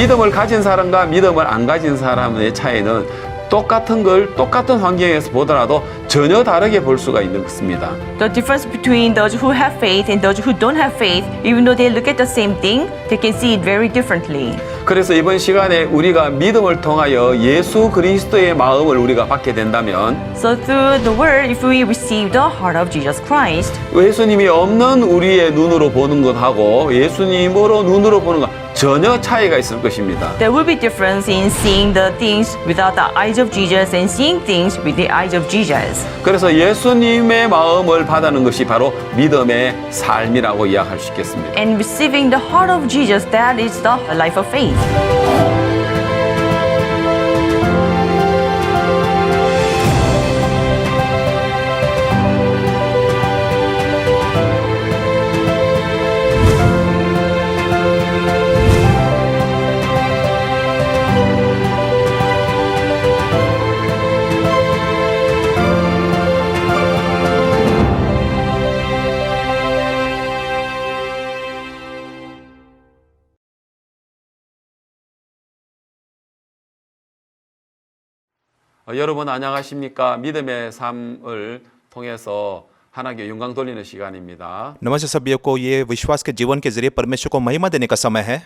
믿음을 가진 사람과 믿음을 안 가진 사람의 차이는 똑같은 걸 똑같은 환경에서 보더라도 전혀 다르게 볼 수가 있는 것입니다. The difference between those who have faith and those who don't have faith, even though they look at the same thing, they can see it very differently. 그래서 이번 시간에 우리가 믿음을 통하여 예수 그리스도의 마음을 우리가 받게 된다면 So through the word, if we receive the heart of Jesus Christ, 예수님이 없는 우리의 눈으로 보는 것하고 예수님으로 눈으로 보는 것 전혀 차이가 있을 것입니다. there will be difference in seeing the things without the eyes of Jesus and seeing things with the eyes of Jesus. 그래서 예수님의 마음을 받는 것이 바로 믿음의 삶이라고 이야기할 수 있겠습니다. And receiving the heart of Jesus, that is the life of faith. 여러분 안녕하십니까? 믿음의 삶을 통해서 하나님께 영광 돌리는 시간입니다. नमस्ते सभी को ये विश्वास के जीवन के जरिए परमेश्वर को महिमा देने का समय है।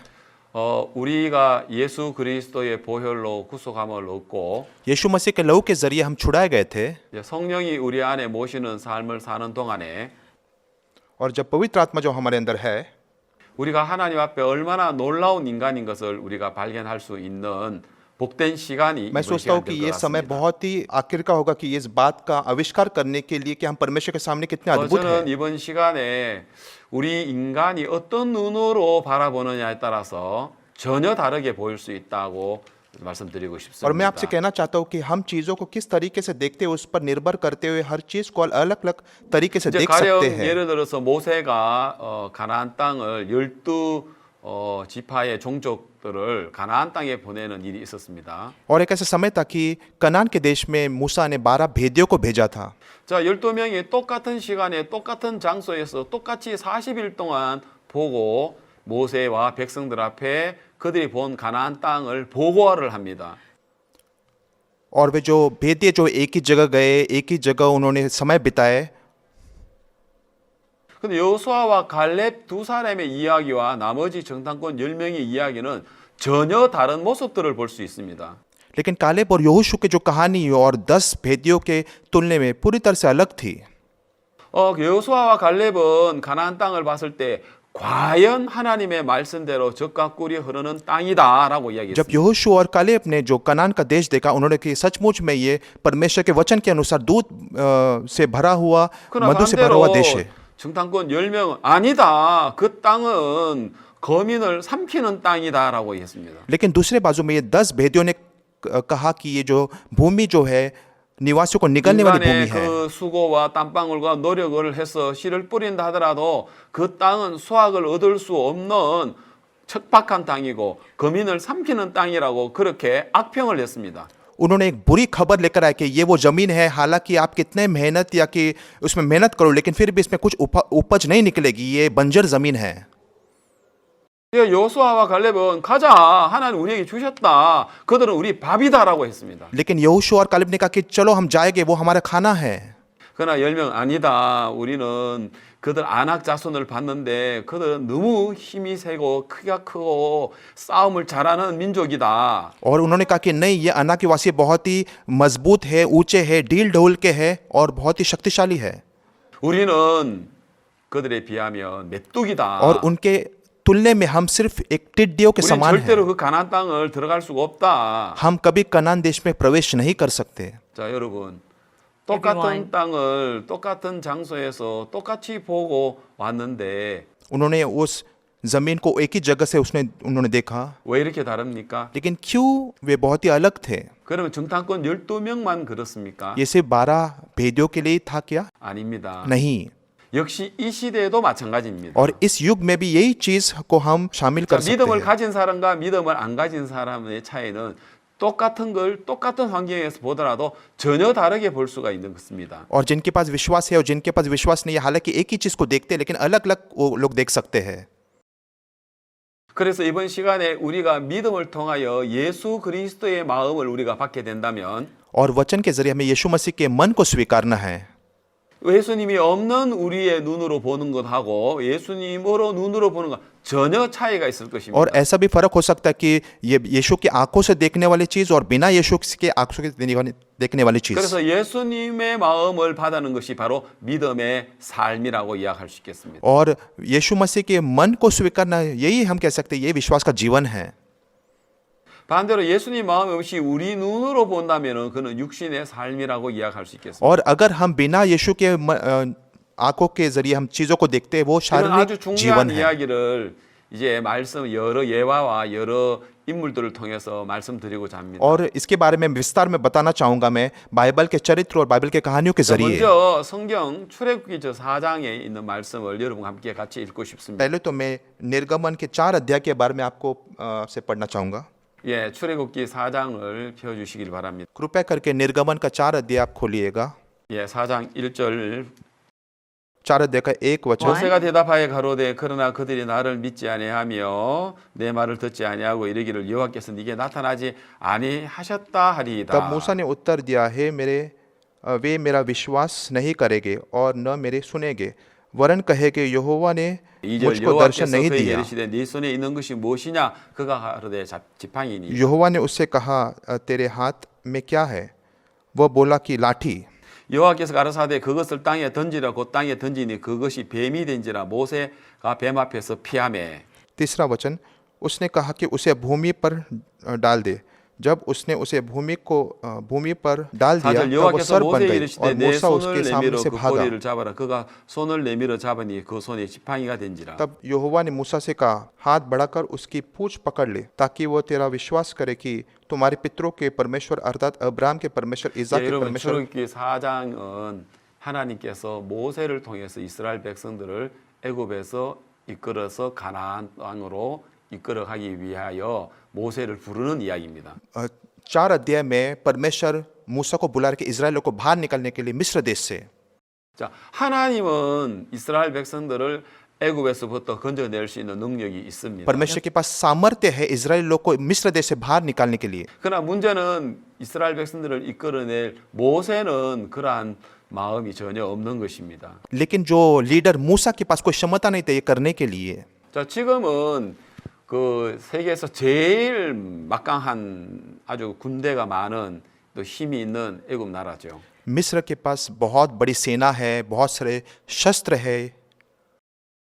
우리가 예수 그리스도의 보혈로 구속함을 얻고 यीशु मसीह के लहू के जरिए हम छुड़ाए गए थे 이제 성령이 우리 안에 모시는 삶을 사는 동안에 और जब पवित्र आत्मा जो हमारे अंदर है 우리가 하나님 앞에 얼마나 놀라운 인간인 것을 우리가 발견할 수 있는 복된 시간이 मैं 이번 सोचता हूँ 시간이 कि 될 ये 것 समय 같습니다. बहुत ही आखिर का होगा कि इस बात का आविष्कार करने के लिए कि हम परमेश्वर के सामने कितने अद्भुत 저는 हैं। 이번 시간에 우리 인간이 어떤 눈으로 바라보느냐에 따라서 전혀 다르게 보일 수 있다고 말씀드리고 और मैं आपसे 싶습니다. कहना चाहता हूँ कि हम चीज़ों को किस तरीके से देखते हैं उस पर निर्भर करते हुए हर चीज़ को अलग अलग तरीके से 이제 देख 가령 सकते हैं। 예를 들어서 모세가 가나안 땅을 12 지파의 종족들을 가나안 땅에 보내는 일이 있었습니다. और एक ऐसा समय था कि कनान के देश में मूसा ने 12 भेदियों को भेजा था। 자, 12명이 똑같은 시간에 똑같은 장소에서 똑같이 40일 동안 보고 모세와 백성들 앞에 그들이 본 가나안 땅을 보고를 합니다. और वे जो भेदिए जो एक ही जगह गए, एक ही जगह उन्होंने समय बिताए। 근데 여호수아와 갈렙 두 사람의 이야기와 나머지 정탐꾼 10명의 이야기는 전혀 다른 모습들을 볼 수 있습니다. लेकिन कालेब और यहोशू के जो कहानी और 10 भेदियों के तुलने में पूरी तरह से अलग थी। 여호수아와 갈렙은 가나안 땅을 봤을 때 과연 하나님의 말씀대로 젖과 꿀이 흐르는 땅이다라고 जब 이야기했습니다. यहोशू और कालेब ने जो कनान का देश देखा, उन्होंने कि सचमुच में ये परमेश्वर के वचन के अनुसार दूध से भरा हुआ, 그러나 मधु से भरा हुआ 반대로 देश है। 정탐꾼 10명은 아니다. 그 땅은 거민을 삼키는 땅이다라고 했습니다. लेकिन दूसरे बाजू में ये 10 भेदियों ने कहा कि ये जो भूमि जो है निवासियों को निगलने वाली भूमि 인간의 है। 그 수고와 땀방울과 노력을 해서 씨를 뿌린다 하더라도 그 땅은 수확을 얻을 수 없는 척박한 땅이고 거민을 삼키는 땅이라고 그렇게 악평을 했습니다. उन्होंने एक बुरी खबर लेकर आए कि ये वो जमीन है, हालांकि आप कितने मेहनत या कि उसमें मेहनत करो लेकिन फिर भी इसमें कुछ उपज नहीं निकलेगी, ये बंजर जमीन है। 여호수아와 갈렙은 가자, 하나님 우리에게 주셨다, 그들은 우리 밥이다라고 했습니다. लेकिन यहोशू और कालेब ने कहा कि चलो हम जाएंगे, वो हमारा खाना है। 그러나 10명 아니다. 우리는 그들 안악 자손을 봤는데 그들은 너무 힘이 세고 크기가 크고 싸움을 잘하는 민족이다. और उन्होंने कहा कि नहीं, ये अना के वासी बहुत ही मजबूत है, ऊंचे है, ढील ढोल के है और बहुत ही शक्तिशाली है। 우리는 그들에 비하면 메뚜기다. और उनके तुलने में हम सिर्फ एक टिड्डियों के 우리는 समान हैं। 절대로 그 가나안 땅을 들어갈 수가 없다. हम कभी कनान देश में प्रवेश नहीं कर सकते। 자, 여러분. 똑같은 Everyone. 땅을 똑같은 장소에서 똑같이 보고 왔는데 उन्होंने उस जमीन को एक ही जगह से उन्होंने देखा, 왜 이렇게 다릅니까? लेकिन क्यों वे बहुत ही अलग थे? 그러면 정탐꾼 12명만 그렇습니까? ये सिर्फ 12 भेदियों के लिए था क्या? 아닙니다. नहीं। 역시 이 시대에도 마찬가지입니다. और इस युग में भी यही चीज को हम शामिल 자, कर सकते 믿음을 हैं। 가진 사람과 믿음을 안 가진 사람의 차이는 똑같은 걸 똑같은 환경에서 보더라도 전혀 다르게 볼 수가 있는 것입니다. और जिनके पास विश्वास है और जिनके पास विश्वास नहीं है, हालांकि एक ही चीज को देखते हैं लेकिन अलग अलग वो लोग देख सकते हैं। 그래서 이번 시간에 우리가 믿음을 통하여 예수 그리스도의 마음을 우리가 받게 된다면 और वचन के जरिए हमें यीशु मसीह के मन को स्वीकारना है। 예수님이 없는 우리의 눈으로 보는 것하고 예수님으로 눈으로 보는 것 전혀 차이가 있을 것입니다. और ऐसा भी फर्क हो सकता है कि ये यीशु की आंखों से देखने वाली चीज और बिना यीशु के आंखों से देखने वाली चीज। 그래서 예수님의 마음을 받아는 것이 바로 믿음의 삶이라고 이야기할 수 있겠습니다. और यीशु मसीह के मन को स्वीकारना, यही हम कह सकते हैं ये विश्वास का जीवन है। 반대로 예수님 마음이 없이 우리 눈으로 본다면은 그는 육신의 삶이라고 이야기할 수 있겠습니다. और अगर हम बिना यीशु के आंखों के जरिए हम चीजों को देखते हैं वो 이런 아주 शारीरिक 중요한 जीवन है। 이야기를 이제 말씀 여러 예화와 여러 인물들을 통해서 말씀드리고자 합니다. और इसके बारे में विस्तार में बताना चाहूंगा मैं बाइबल के चरित्र और बाइबल के कहानियों के जरिए। 먼저 성경 출애굽기 저 4장에 있는 말씀을 여러분과 함께 같이 읽고 싶습니다. पहले तो मैं निर्गमन के 4 अध्याय के बारे में आपको से पढ़ना चाहूंगा। 예, 출애굽기 4장을 펴 주시길 바랍니다. कृपया करके निर्गमन का 4 अध्याय आप खोलिएगा। 예, 4장 1절 4 अध्याय का 1 वचन। 모세가 대답하여 가로되 그러나 그들이 나를 믿지 아니하며 내 말을 듣지 아니하고 이르기를 여호와께서 네게 나타나지 아니하셨다 하리이다. तब मूसा ने उत्तर दिया, हे वे मेरा विश्वास नहीं करेंगे और न मेरे सुनेंगे, वरन कहेंगे यहोवा ने 2절 मुझको दर्शन 여호와께서 नहीं 그에게 दिया। 이르시되 네 손에 있는 것이 무엇이냐 그가 가로되 지팡이니 यहोवा ने उससे कहा, तेरे हाथ में क्या है? वह बोला कि लाठी। 여호와께서 가라사대 그것을 땅에 던지라 곧 땅에 던지니 그것이 뱀이 된지라 모세가 뱀 앞에서 피하매. तीसरा वचन, उसने कहा कि उसे भूमि पर डाल दे। जब उसने उसे भूमि पर डाल दिया 4절 तब वो 여호와께서 सर बन 모세에게 गई 이르시되 और 내 मूसा 손을 उसके सामने 내밀어 से 그 भागा। 꼬리를 잡아라. 그가 손을 내밀어 잡으니 그 손에 지팡이가 된지라. तब यहोवा ने मूसा से कहा, हाथ बढ़ाकर उसकी पूंछ पकड़ ले, ताकि वो तेरा विश्वास करे कि तुम्हारे पितरों के परमेश्वर अर्थात अब्राहम के परमेश्वर, इसाक 예, के 여러분 परमेश्वर। 출애굽기 4장은 하나님께서 모세를 통해서 이스라엘 백성들을 애굽에서 이끌어서 가나안 땅으로 이끌어가기 위하여 모세를 부르는 이야기입니다. 4 अध्याय में परमेश्वर मूसा को बुला के इजराइलियों को बाहर निकलने के लिए मिस्र देश से। 자, 하나님은 이스라엘 백성들을 애굽에서부터 건져낼 수 있는 능력이 있습니다. परमेश्वर के पास सामर्थ्य है इजराइल लोग को मिस्र देश से बाहर निकालने के लिए। 그러나 문제는 이스라엘 백성들을 이끌어낼 모세는 그러한 마음이 전혀 없는 것입니다. लेकिन जो लीडर मूसा के पास कोई क्षमता नहीं थी ये करने के लिए। 자, 지금은 그 세계에서 제일 막강한 아주 군대가 많은 또 힘이 있는 애굽 나라죠. मिस्र के पास बहुत बड़ी सेना है, बहुत सारे शस्त्र है,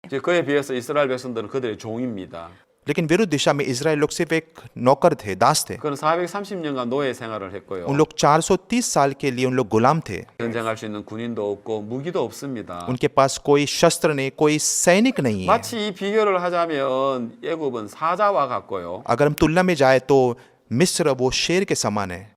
이제 그에 비해서 이스라엘 백성들은 그들의 종입니다. लेकिन विरुद्ध दिशा में इजराइल लोग सिर्फ एक नौकर थे, दास थे। 그는 430년간 노예 생활을 했고요. उन लोग 430 साल के लिए उन लोग गुलाम थे। 전쟁할 수 있는 군인도 없고 무기도 없습니다. उनके पास कोई शस्त्र नहीं, कोई सैनिक नहीं है। 마치 이 비교를 하자면 애굽은 사자와 같고요. अगर हम तुलना में जाए तो मिस्र वो शेर के समान है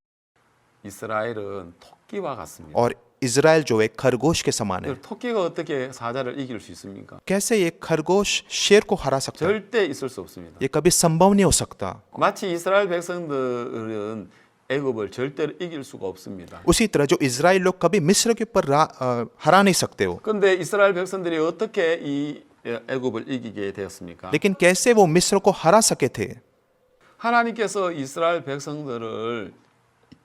이스라엘은 토끼와 같습니다. और इजराइल जो एक खरगोश के समान है। 토끼가 어떻게 사자를 이길 수 있습니까? कैसे ये खरगोश शेर को हरा सकता है? 절대 있을 수 없습니다. ये कभी संभव नहीं हो सकता। 마치 이스라엘 백성들은 애굽을 절대로 이길 수가 없습니다. उसी तरह जो इजराइल लोग कभी मिस्र के ऊपर हरा नहीं सकते हो। 그런데 이스라엘 백성들이 어떻게 이 애굽을 이기게 되었습니까? लेकिन कैसे वो मिस्र को हरा सके थे? 하나님께서 이스라엘 백성들을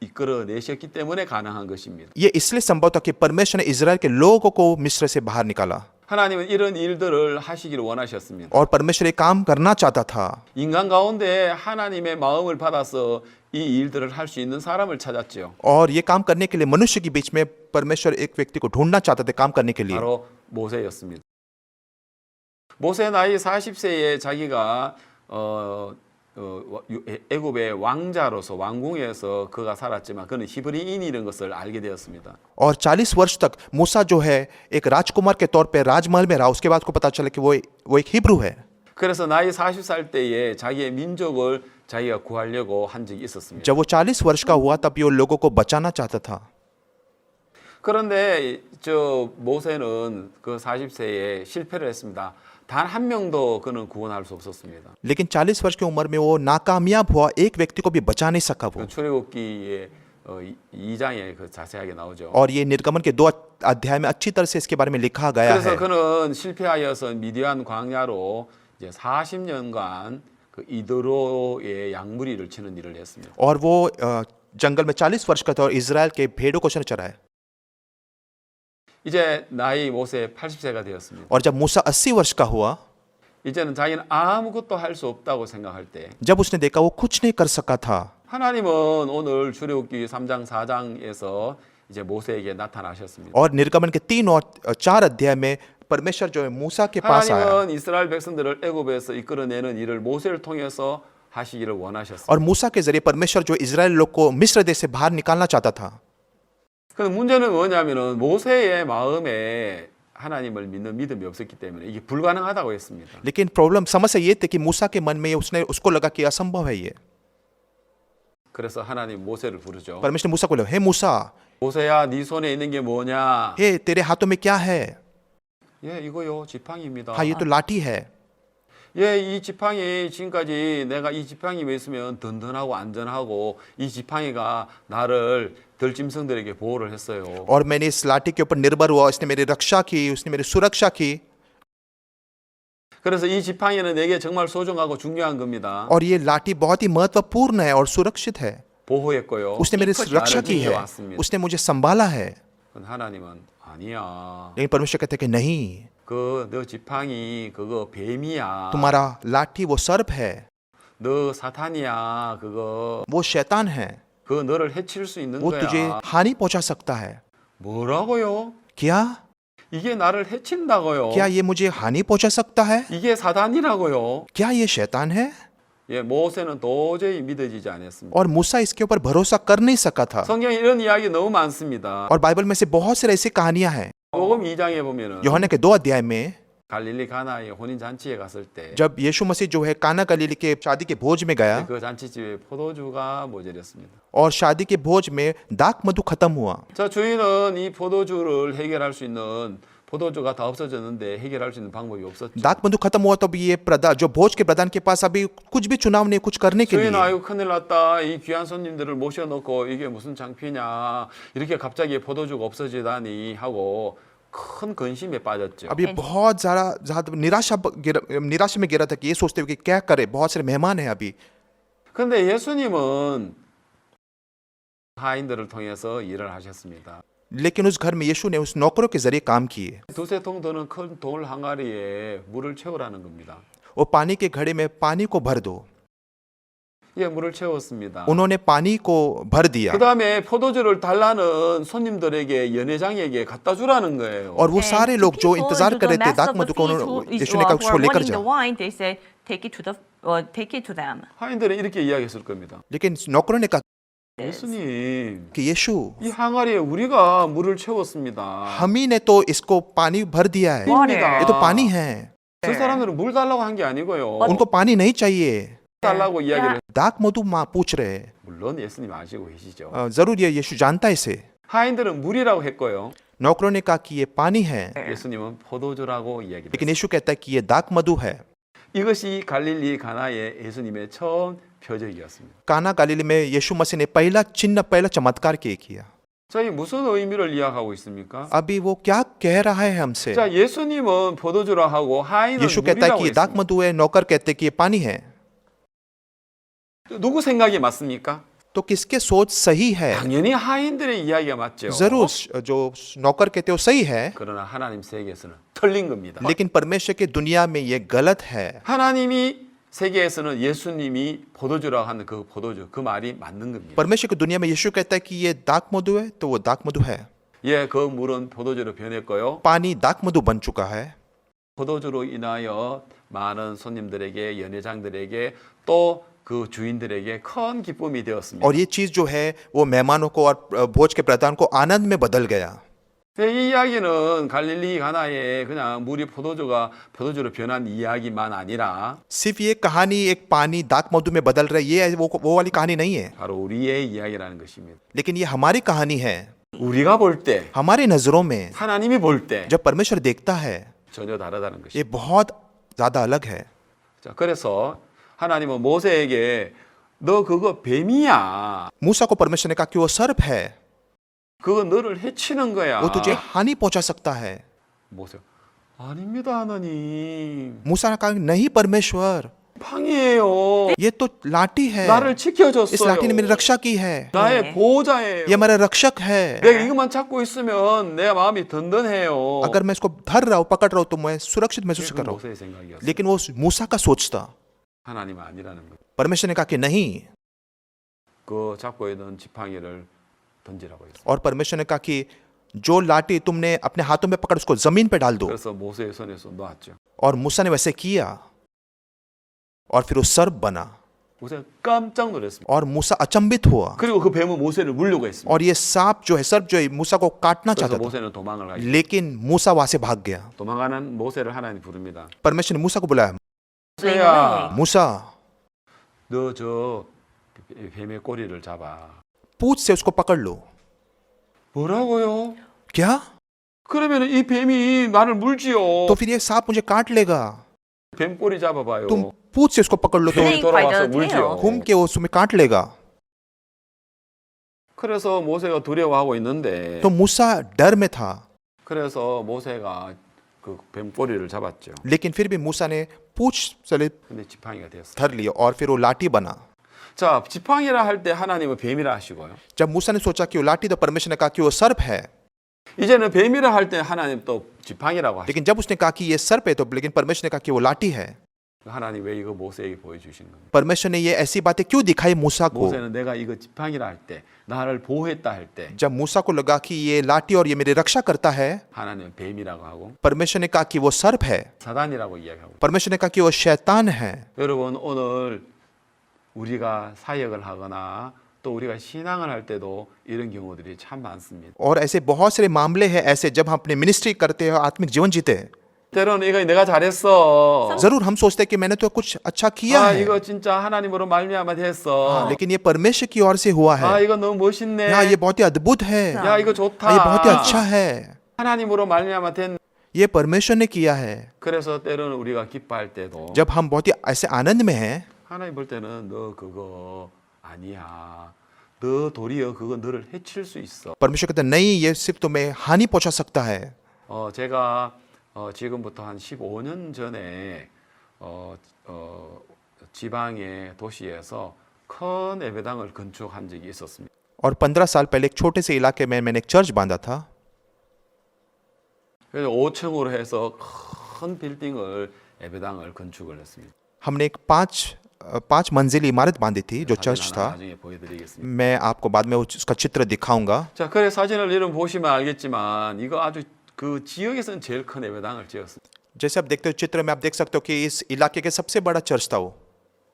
이끌어내셨기 때문에 가능한 것입니다. ये इसलिए संभव था कि परमेश्वर ने इजराइल के लोगों को मिस्र से बाहर निकाला 하나님은 이런 일들을 하시기를 원하셨습니다. और परमेश्वर ये काम करना चाहता था। 인간 가운데 하나님의 마음을 받아서 이 일들을 할 수 있는 사람을 찾았죠. और ये काम करने के लिए मनुष्य के बीच में परमेश्वर एक व्यक्ति को ढूंढना चाहते थे काम करने के लिए। 바로 모세였습니다. 모세 나이 40세에 자기가 애굽의 왕자로서 왕궁에서 그가 살았지만 그는 히브리인이라는 것을 알게 되었습니다. और 40 वर्ष तक मूसा जो है एक राजकुमार के तौर पे राजमहल में रहा। उसके बाद को पता चला कि वो एक हिब्रू है। 그래서 나이 40살 때에 자기의 민족을 자기가 구하려고 한 적이 있었습니다. जब वो 40 वर्ष का हुआ तब ये लोगों को बचाना चाहता था। 그런데 저 모세는 그 40세에 실패를 했습니다. 단 한 명도 그는 구원할 수 없었습니다. लेकिन 40 वर्ष की उम्र में वो नाकामयाब हुआ, एक व्यक्ति को भी बचा नहीं सका वो। 출애굽기의 2장에 그 자세하게 나오죠. और ये निर्गमन के 2 अध्याय में अच्छी तरह से इसके बारे में लिखा गया 그래서 है। 그는 실패하여서 미디안 광야로 이제 40년간 그 이드로의 양무리를 치는 일을 했습니다. और वो जंगल में 40 वर्ष का था और इजराइल के भेड़ों को उसने चराया। 이제 나이 모세 80세가 되었습니다. और जब मूसा 80 वर्ष का हुआ, 이제는 자기는 아무것도 할 수 없다고 생각할 때 जब उसने देखा वो कुछ नहीं कर सका था, 하나님은 오늘 출애굽기 3장 4장에서 이제 모세에게 나타나셨습니다. और निर्गमन के 3 और 4 अध्याय में परमेश्वर जो है मूसा के पास आया 하나님은 이스라엘 백성들을 애굽에서 이끌어내는 일을 모세를 통해서 하시기를 원하셨습니다. और मूसा के जरिए परमेश्वर जो इजराइल लोग को मिस्र देश से बाहर निकालना चाहता था। 근데 문제는 뭐냐면은 모세의 마음에 하나님을 믿는 믿음이 없었기 때문에 이게 불가능하다고 했습니다. लेकिन प्रॉब्लम समस्या ये थी कि मूसा के मन में ये उसने उसको लगा कि असंभव है ये। 그래서 하나님 모세를 부르죠. परमेश्वर ने मूसा को बोला, हे मूसा, 모세야, 네 손에 있는 게 뭐냐? हे तेरे हाथों में क्या है? 예, 이거요, 지팡이입니다. हाँ, ये तो लाठी है। 예, 이 지팡이 지금까지 내가 이 지팡이에 있으면 든든하고 안전하고 이 지팡이가 나를 들짐승들에게 보호를 했어요. और मैंने इस लाठी के ऊपर निर्भर हुआ, इसने मेरी रक्षा की, उसने मेरी सुरक्षा की। 그래서 이 지팡이는 내게 정말 소중하고 중요한 겁니다. और ये लाठी बहुत ही महत्वपूर्ण है और सुरक्षित है। 보호했고요. उसने मेरी रक्षा की है, 왔습니다. उसने मुझे संभाला है। 하나님은 아니야. लेकिन परमेश्वर कहते हैं कि नहीं, 너 지팡이 그거 뱀이야. तुम्हारा लाठी वो सर्प है, 너 사탄이야. 그거 वो शैतान है, 너를 해칠 수 있는 वो तुझे 거야. हानि पहुंचा सकता है। 뭐라고요? क्या 이게 나를 해친다고요? क्या ये मुझे हानि पहुंचा सकता है? 이게 사단이라고요? क्या ये शैतान है? 예, 모세는 도저히 믿어지지 않았습니다. और मूसा इसके ऊपर भरोसा कर नहीं सका था। 성경에 이런 이야기 너무 많습니다. और बाइबल में से बहुत सारी ऐसी कहानियां हैं। 복음 2장에 보면은 यूहन्ना के 2 अध्याय में 갈릴리 가나의 혼인 잔치에 갔을 때 그 जब यीशु मसीह जो है काना गलीली के शादी के भोज में गया 잔치집에 포도주가 모자랐습니다. और शादी के भोज में दाक मधु खत्म हुआ। 자, 주인은 이 포도주를 해결할 수 있는 포도주가 다 없어졌는데 해결할 수 있는 방법이 없었죠. दाक मधु खत्म हुआ तो अभी ये प्रधान जो भोज के प्रधान के पास अभी कुछ भी चुनाव नहीं, कुछ करने के 주인, लिए। 아이고 큰일 났다. 이 귀한 손님들을 모셔놓고 이게 무슨 창피냐. 이렇게 갑자기 포도주가 없어지다니 하고 큰 근심에 빠졌죠. अब ये बहुत ज्यादा निराशा में गिरा था कि ये सोचते हुए कि क्या करे, बहुत सारे मेहमान हैं अभी। 근데 예수님은 하인들을 통해서 일을 하셨습니다. लेकिन उस घर में यीशु ने उस नौकरों के जरिए काम किए। 두세 통 드는 큰 돌 항아리에 물을 채우라는 겁니다. वो पानी के घड़े में पानी को भर दो। 예, 물을 채웠습니다. उन्होंने पानी को भर दिया 그 다음에 포도주를 달라는 손님들에게 연회장에게 갖다 주라는 거예요. और वो And सारे to लोग जो people, इंतजार to कर the रहे थे master दाक of मधु the को feast who यीशु ने कहा who उसको are लेकर wanting the जाओ। wine, they said, take it to them. 하인들은 이렇게 이야기했을 겁니다. लेकिन नौकरों ने कहा 예수님, कि यीशु 이 항아리에 우리가 물을 채웠습니다. हम ही ने तो इसको पानी भर दिया है, Water. ये तो पानी है, 그 사람들은 물 달라고 한 게 아니고요. उनको पानी नहीं चाहिए। 달라고 이야기를. दाक मधु माँ पूछ रहे हैं। 물론 예수님 아시고 계시죠. जरूर ये यीशु जानता है इसे। 하인들은 물이라고 했고요. नौकरों ने कहा कि ये पानी है, 예수님은 포도주라고 이야기를 लेकिन यीशु कहता है कि ये दाक मधु है। 이것이 갈릴리 가나의 예수님의 처음 표적이었습니다. काना गलीली में यीशु मसीह ने पहला चमत्कार किया। 자, 이 무슨 의미를 이야기하고 있습니까? अभी वो क्या कह रहा है हमसे? 자, 예수님은 포도주라 하고 하인은 यीशु कहता है 물이라고 कि ये दाक 했습니다. मधु है, नौकर कहते हैं कि ये पानी है। 누구 생각이 맞습니까? तो किसके सोच सही है? 당연히 하인들의 이야기가 맞죠. जरूर जो नौकर कहते हो सही है, 그러나 하나님 세계에서는 틀린 겁니다. लेकिन परमेश्वर की दुनिया में ये गलत है। 하나님이 세계에서는 예수님이 포도주라고 하는 그 포도주, 그 말이 맞는 겁니다. परमेश्वर की दुनिया में यीशु कहता है कि ये दाक मधु है, तो वो दाक मधु है। 예, 그 물은 포도주로 변했고요. पानी दाक मधु बन चुका है। 포도주로 인하여 많은 손님들에게, 연회장들에게 또 그 주인들에게 큰 기쁨이 되었습니다. और ये चीज जो है वो मेहमानों को और भोज के प्रधान को आनंद में बदल गया। 이 이야기는 갈릴리 가나에 그냥 물이 포도주로 변한 이야기만 아니라 सिर्फ ये कहानी एक पानी दाक मधु में बदल रहा है, ये वो वाली कहानी नहीं है, 바로 우리의 이야기라는 것입니다. लेकिन ये हमारी कहानी है। 우리가 볼 때, हमारी नजरों में 하나님이 볼 때 जब परमेश्वर देखता है 전혀 다르다는 것입니다. ये बहुत ज्यादा अलग है। 자, 그래서 하나님은 모세에게 너 그거 뱀이야. मूसा को परमेश्वर ने कहा कि वो सर्प है, 그거 너를 해치는 거야. वो तुझे हानि पहुंचा सकता है। 모세, 아닙니다, 하나님. मूसा ने कहा नहीं परमेश्वर, 팡이에요. ये तो लाठी है, 나를 इस 지켜줬어요. लाठी ने मेरी रक्षा की है, 나의 네. 보호자예요. ये हमारा रक्षक है। 내가 이것만 잡고 있으면 내 마음이 든든해요. अगर मैं इसको धर रहा हूँ, पकड़ रहा हूँ, तो मैं सुरक्षित महसूस 그게 कर रहा हूँ। 모세의 생각이었어요. लेकिन वो मूसा का सोच था। 하나님 아니라는 거. परमेश्वर ने कहा कि नहीं, 그 잡고 있는 지팡이를 던지라고 했어요. और परमेश्वर ने कहा कि जो लाठी तुमने अपने हाथों में पकड़ उसको जमीन पे डाल दो। 그래서 모세의 손에서 놓았죠. और मूसा ने वैसे किया, और फिर वो सर्प बना, 모세가 깜짝 놀랐습니다. और मूसा अचंभित हुआ। 그리고 그 뱀은 모세를 물려고 했습니다. और ये सांप जो है, सर्प जो है, मूसा को काटना 그래서 चाहता था, 모세는 도망을 가요. लेकिन मूसा वहां से भाग गया। 도망가는 모세를 하나님 부릅니다. परमेश्वर ने मूसा को बुलाया, 모세야, मूसा 너 저 뱀의 꼬리를 잡아. पूंछ से उसको पकड़ लो। 뭐라고요? क्या? 그러면 이 뱀이 나를 물지요. तो फिर ये सांप मुझे काट लेगा। 뱀 꼬리 잡아봐요. तुम पूंछ से उसको पकड़ लो तो 뱀이 돌아와서 by the 물지요. tail. घूम के वो उसमें काट लेगा। 그래서 모세가 두려워하고 있는데 तो मूसा डर में था, 그래서 모세가 그 뱀 꼬리를 잡았죠. लेकिन फिर भी मूसा ने पूंछ से 근데 지팡이가 되었어요. धर लिया और फिर वो लाठी बना। 자, 지팡이라 할 때 하나님은 뱀이라 하시고요. जब मूसा ने सोचा कि वो लाठी, तो परमेश्वर ने कहा कि वो सर्प है। 이제는 뱀이라 할 때 하나님 또 지팡이라고 하시고 लेकिन जब उसने कहा कि ये सर्प है, तो लेकिन परमेश्वर ने कहा कि वो लाठी है। 하나님 왜 이거 모세에게 보여주신 겁니까? परमेश्वर ने ये ऐसी बातें क्यों दिखाई मूसा को? 모세는 내가 이거 지팡이라 할 때, 나를 보호했다 할 때 जब मूसा को लगा कि ये लाठी और ये मेरी रक्षा करता है, 하나님은 뱀이라고 하고 परमेश्वर ने कहा कि वो सर्प है। 사단이라고 이야기하고 परमेश्वर ने कहा कि वो शैतान है। 여러분 오늘 우리가 사역을 하거나 또 우리가 신앙을 할 때도 이런 경우들이 참 많습니다. और ऐसे बहुत सारे मामले हैं ऐसे, जब हम अपने मिनिस्ट्री करते हैं और आत्मिक जीवन जीते हैं, 때로는 이거 내가 잘했어. जरूर हम सोचते हैं कि मैंने तो कुछ अच्छा किया 아 है, 이거 진짜 하나님으로 말미암아 됐어. हाँ, लेकिन ये परमेश्वर की ओर से हुआ 아 है। 이거 너무 멋있네. हाँ, ये बहुत ही अद्भुत है, 야 이거 हाँ, 좋다. ये बहुत ही अच्छा है, 하나님으로 말미암아 된. ये परमेश्वर ने किया है। 그래서 때로는 우리가 기뻐할 때도 जब हम बहुत ही ऐसे आनंद में हैं, 하나님 볼 때는 너 그거 아니야. 너 도리어 그거 너를 해칠 수 있어. परमेश्वर कहते हैं नहीं, ये सिर्फ तुम्हें हानि पहुंचा सकता है। 제가 지금부터 한 15년 전에 지방의 도시에서 큰 예배당을 건축한 적이 있었습니다. और 15 साल पहले एक छोटे से इलाके में मैंने एक चर्च बांधा था। 그래서 5층으로 해서 큰 빌딩을 예배당을 건축을 했습니다. हमने एक पांच मंजिली इमारत बांधी थी, जो 사진 चर्च 하나 था। 나중에 보여드리겠습니다. मैं आपको बाद में उसका चित्र दिखाऊंगा। 자, 그래 사진을 이름 보시면 알겠지만 이거 아주 그 지역에서는 제일 큰 예배당을 지었습니다. जैसे आप देखते हो चित्र में, आप देख सकते हो कि इस इलाके के सबसे बड़ा चर्च था वो,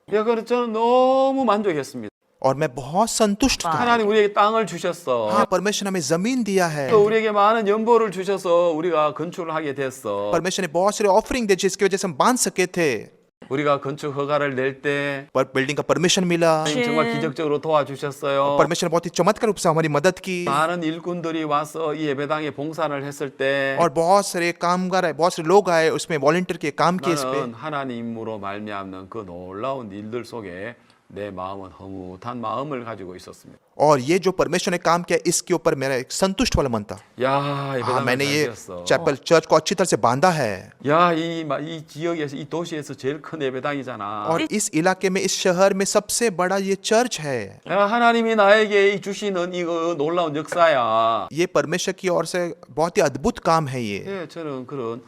야, 그래서 저는 너무 만족했습니다. और मैं बहुत संतुष्ट था। 하나님 우리에게 땅을 주셨어. हाँ, परमेश्वर ने हमें जमीन दिया है, 또 우리에게 많은 연보를 주셔서 우리가 건축을 하게 됐어. परमेश्वर ने बहुत सारे ऑफरिंग दी जिसकी वजह से हम बांध सके थे, 우리가 건축 허가를 낼 때 पर बिल्डिंग का परमिशन मिला, 하나님 정말 기적적으로 도와주셨어요. परमेश्वर ने बहुत ही चमत्कार रूप से हमारी मदद की, 많은 일꾼들이 와서 이 예배당에 봉사를 했을 때 और बहुत सारे कामगार आए, बहुत सारे लोग आए उसमें वॉलंटियर के काम किए इस पे। 나는 하나님으로 말미암는 그 놀라운 일들 속에 내 마음은 허무한 마음을 가지고 있었습니다. और ये जो परमेश्वर ने काम किया, इसके ऊपर मेरा एक संतुष्ट वाला मन था। 야, हाँ, 예배당을 मैंने 잘 ये 지었어. चैपल चर्च को अच्छी तरह से बांधा है, 야, 이 지역에서 이 도시에서 제일 큰 예배당이잖아. और इस इलाके में, इस शहर में सबसे बड़ा ये चर्च है। 야, 하나님이 나에게 이 주시는 이거 놀라운 역사야. ये परमेश्वर की ओर से बहुत ही अद्भुत काम है ये। 예, 저는 그런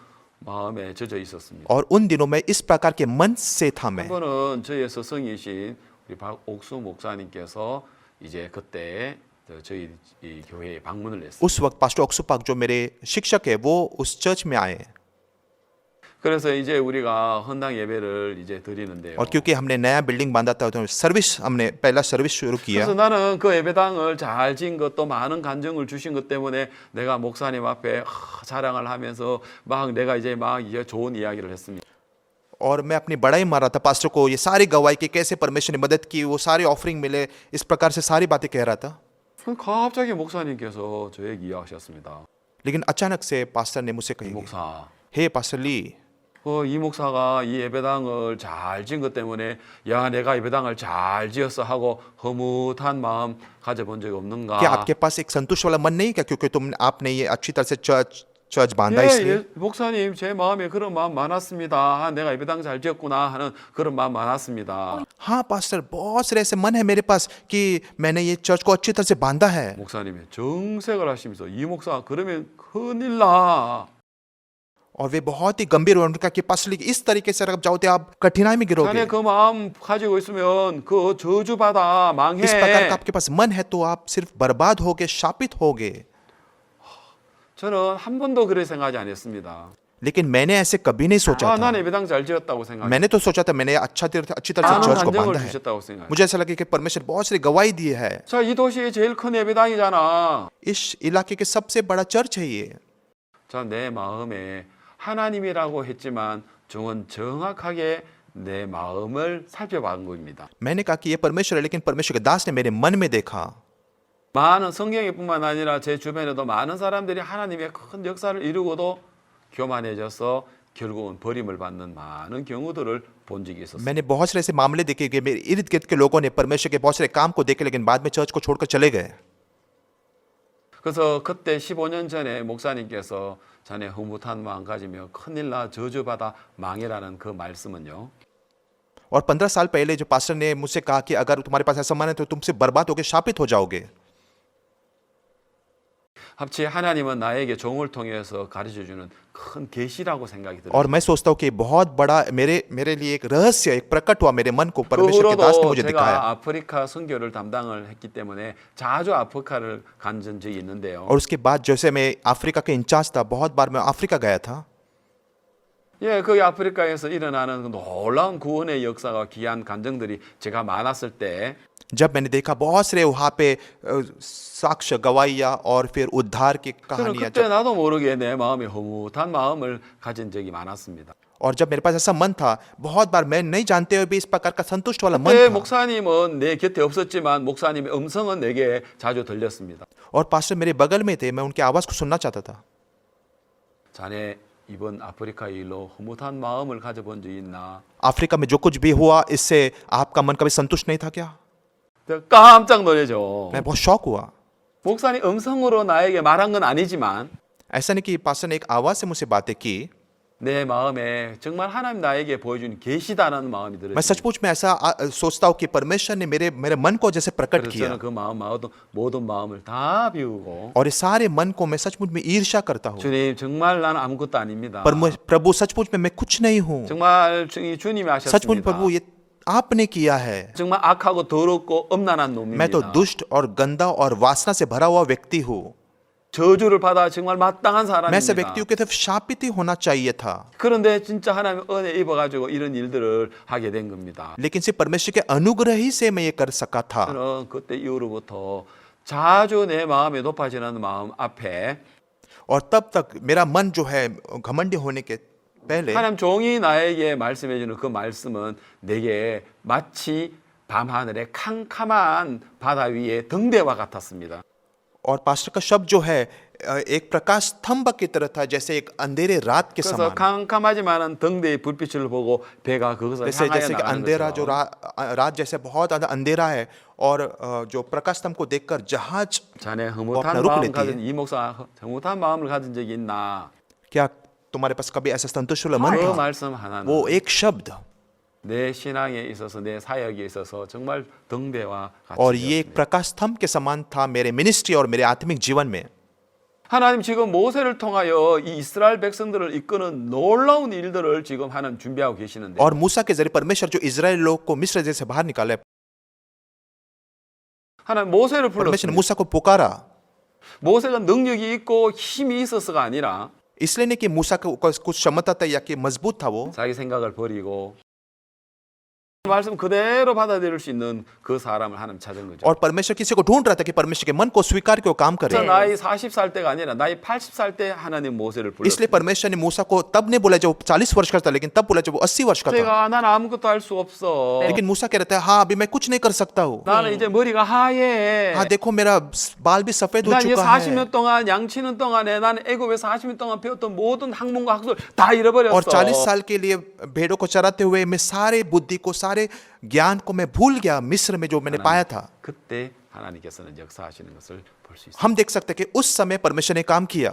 마음에 젖어 있었습니다. और उन दिनों में 이स प्रकार के मन से था 한 मैं। 번은 저희의 스승이신 우리 박옥수 목사님께서 이제 그때 저희 이 교회에 방문을 했어요. उस वक्त पास्टर ओक्सुपाक जो मेरे शिक्षक है, वो उस चर्च में आए, 그래서 이제 우리가 헌당 예배를 이제 드리는데요. और क्योंकि हमने नया बिल्डिंग बांधा था, तो सर्विस, हमने पहला सर्विस शुरू किया। 그래서 나는 그 예배당을 잘 지은 것도 많은 간증을 주신 것 때문에 내가 목사님 앞에 자랑을 하면서 막 내가 이제 막 이제 좋은 이야기를 했습니다. और मैं अपनी बड़ाई मार रहा था पास्टर को, ये सारी गवाही की कैसे परमेश्वर ने मदद की, वो सारी ऑफरिंग मिले, इस प्रकार से सारी बातें कह रहा था। 갑자기 목사님께서 저에게 이야기하셨습니다. लेकिन अचानक से पास्टर ने मुझसे 이 कही, 목사, हे पास्टर ली, 이 목사가 이 예배당을 잘 지은 것 때문에 야 내가 예배당을 잘 지었어 하고 허무한 마음 가져본 적이 없는가? क्या आपके पास एक संतुष्ट वाला मन नहीं क्या, क्योंकि आपने ये अच्छी तरह से जो आज बांधा 예, इसलिए 예, 목사님 제 마음에 그런 마음 많았습니다. 아, 내가 예배당 잘 지었구나 하는 그런 마음 많았습니다. हाँ पास्टर बहुत सारे ऐसे मन है मेरे पास कि मैंने ये चर्च को अच्छी तरह से बांधा है 목사님이 정색을 하시면서 이 목사 그러면 큰일 나. और वे बहुत ही गंभीर हुए उनका कि पास्टर इस तरीके से अगर जाओ तो आप कठिनाई में गिरोगे 자네 그 마음 가지고 있으면 그 저주받아 망해. इस प्रकार का आपके पास मन है तो आप सिर्फ बर्बाद होगे शापित होगे 저는 한 번도 그렇게 생각하지 않았습니다. लेकिन मैंने ऐसे कभी नहीं सोचा 아, था 난 예배당 잘 지었다고 생각해. मैंने तो सोचा था मैंने अच्छी तरह से 많은 चर्च को 안정을 बांधा है 주셨다고 생각해. मुझे ऐसा लगे कि परमेश्वर बहुत सारी गवाही दी है 자, 이 도시의 제일 큰 예배당이잖아. इस इलाके के सबसे बड़ा चर्च है ये 자, 내 마음에 하나님이라고 했지만 저는 정확하게 내 마음을 살펴본 겁니다. मैंने कहा कि ये परमेश्वर है लेकिन परमेश्वर के दास ने मेरे मन में देखा 많은 성경에뿐만 아니라 제 주변에도 많은 사람들이 하나님의 큰 역사를 이루고도 교만해져서 결국은 버림을 받는 많은 경우들을 본 적이 있었어요. मैंने बहुत सारे ऐसे मामले देखे कि मेरे इर्द गिर्द के लोगों ने परमेश्वर के बहुत सारे काम को देखे लेकिन बाद में चर्च को छोड़कर चले गए 그래서 그때 15년 전에 목사님께서 자네 흐뭇한 마음 가지며 큰일 나 저주받아 망해라는 그 말씀은요. और 15 साल पहले जो पास्टर ने मुझसे कहा कि अगर तुम्हारे पास ऐसा मन है तो तुमसे बर्बाद होगे शापित हो जाओगे 합치 하나님은 나에게 종을 통해서 가르쳐 주는 큰 계시라고 생각이 들어요. और मैं सोचता हूँ कि बहुत बड़ा मेरे लिए एक रहस्य एक प्रकट हुआ मेरे मन को 그 परमेश्वर के दास ने 후로도 मुझे दिखाया 제가 아프리카 선교를 담당을 했기 때문에 자주 아프리카를 간 적이 있는데요. और उसके बाद जैसे मैं अफ्रीका के इंचार्ज था बहुत बार मैं अफ्रीका गया था 예, 거기 아프리카에서 일어나는 그 놀라운 구원의 역사가 귀한 간증들이 제가 많았을 때 जब मैंने देखा बहुत सारे वहाँ पे साक्ष्य गवाहियाँ और फिर उद्धार की 저는 कहानियाँ 그때 나도 모르게 내 마음에 허무한 마음을 가진 적이 많았습니다. और जब मेरे पास ऐसा मन था बहुत बार मैं नहीं जानते हुए भी इस प्रकार का संतुष्ट वाला मन 그때 था 목사님은 내 곁에 없었지만 목사님의 음성은 내게 자주 들렸습니다. और पास्टर मेरे बगल में थे मैं उनकी आवाज़ को सुनना चाहता था 자네 이번 아프리카 일로 허무한 마음을 가져본 적 있나? अफ्रीका में जो कुछ भी हुआ इससे आपका मन कभी संतुष्ट नहीं था क्या 깜짝 놀라죠. मैं बहुत शौक हुआ 목사님 음성으로 나에게 말한 건 아니지만 ऐसा नहीं कि पास्टर ने एक आवाज़ से मुझसे बातें की 내 마음에 정말 하나님 나에게 보여준 계시다라는 마음이 मैं 들어요. सचमुच में ऐसा सोचता हूँ कि परमेश्वर ने मेरे मन को जैसे प्रकट 그래서 किया 저는 그 모든 마음을 다 비우고 और इस सारे मन को मैं सचमुच में ईर्ष्या करता हूँ 주님 정말 나는 아무것도 아닙니다. प्रभु सचमुच में मैं कुछ नहीं हूँ 정말 주님이 सचमुच 하셨습니다. प्रभु ये आपने किया है 정말 악하고 더럽고 엄란한 मैं तो 놈입니다. दुष्ट और गंदा और वासना से भरा हुआ व्यक्ति हूँ 저주를 받아 정말 마땅한 मैं ऐसे 사람입니다. व्यक्तियों की तरफ शापित ही होना चाहिए था 그런데 진짜 하나님 은혜 입어가지고 이런 일들을 하게 된 겁니다. लेकिन सिर्फ परमेश्वर के अनुग्रह ही से मैं ये कर सका था 저는 그때 이후로부터 자주 내 마음에 높아지는 마음 앞에 और तब तक मेरा मन जो है घमंडी होने के पहले 하나님 종이 나에게 말씀해 주는 그 말씀은 내게 마치 밤하늘의 캄캄한 바다 위에 등대와 같았습니다. और पास्टर का शब्द जो है एक प्रकाश स्तंभ की तरह था जैसे एक अंधेरे रात के 그래서 समान 캄캄하지만은 등대의 불빛을 보고 배가 그것을 जैसे 향하여 जैसे कि 나가는 अंधेरा जो 것처럼 रात जैसे बहुत ज्यादा अंधेरा है और जो प्रकाश स्तंभ को देखकर जहाज 자네 अपना 흐뭇한 रुख 마음 लेती 가진 है 이 목사 흐뭇한 마음을 가진 적이 있나? क्या तुम्हारे पास कभी ऐसा संतुष्ट वाला मन 그 था 말씀 하나는 वो एक शब्द 내 신앙에 있어서 내 사역에 있어서 정말 등대와 같이 और ये एक 되었습니다. प्रकाश स्तंभ के समान था मेरे मिनिस्ट्री और मेरे आत्मिक जीवन में 하나님 지금 모세를 통하여 이 이스라엘 백성들을 이끄는 놀라운 일들을 지금 하나님 준비하고 계시는데 और मूसा के जरिए परमेश्वर जो इजराइल लोग को मिस्र से बाहर निकाले 하나님 모세를 परमेश्वर ने 불렀습니다. मूसा को पुकारा 모세가 능력이 있고 힘이 있어서가 아니라 इसलिए नहीं कि मूसा को कुछ क्षमता था या कि मजबूत था वो 자기 생각을 버리고 말씀 그대로 받아들일 수 있는 그 사람을 하나님 찾은 거죠. और परमेश्वर किसी को ढूंढ रहा था कि परमेश्वर के मन को स्वीकार के वो काम करे 그래서 나이 40살 때가 아니라 나이 80살 때 하나님 모세를 इसलिए 불렀어요. परमेश्वर ने मूसा को तब नहीं बोला जब वो 40 वर्ष का था लेकिन तब बोला जब वो 80 वर्ष का था 제가 난 아무것도 할 수 없어. लेकिन मूसा कह रहा था हाँ अभी मैं कुछ नहीं कर सकता हूँ 나는 이제 머리가 하얘. हाँ देखो मेरा बाल भी सफेद हो 난 이제 चुका 40년 है 동안 양치는 동안에 나는 애굽에 40년 동안 배웠던 모든 학문과 학술 다 잃어버렸어. और 40 साल के लिए भेड़ों को चराते हुए मैं सारे बुद्धि को सारे ज्ञान को मैं भूल गया मिस्र में जो मैंने पाया था 그때 하나님께서는 역사하시는 것을 볼 수 있어요. हम देख सकते हैं कि उस समय परमेश्वर ने काम किया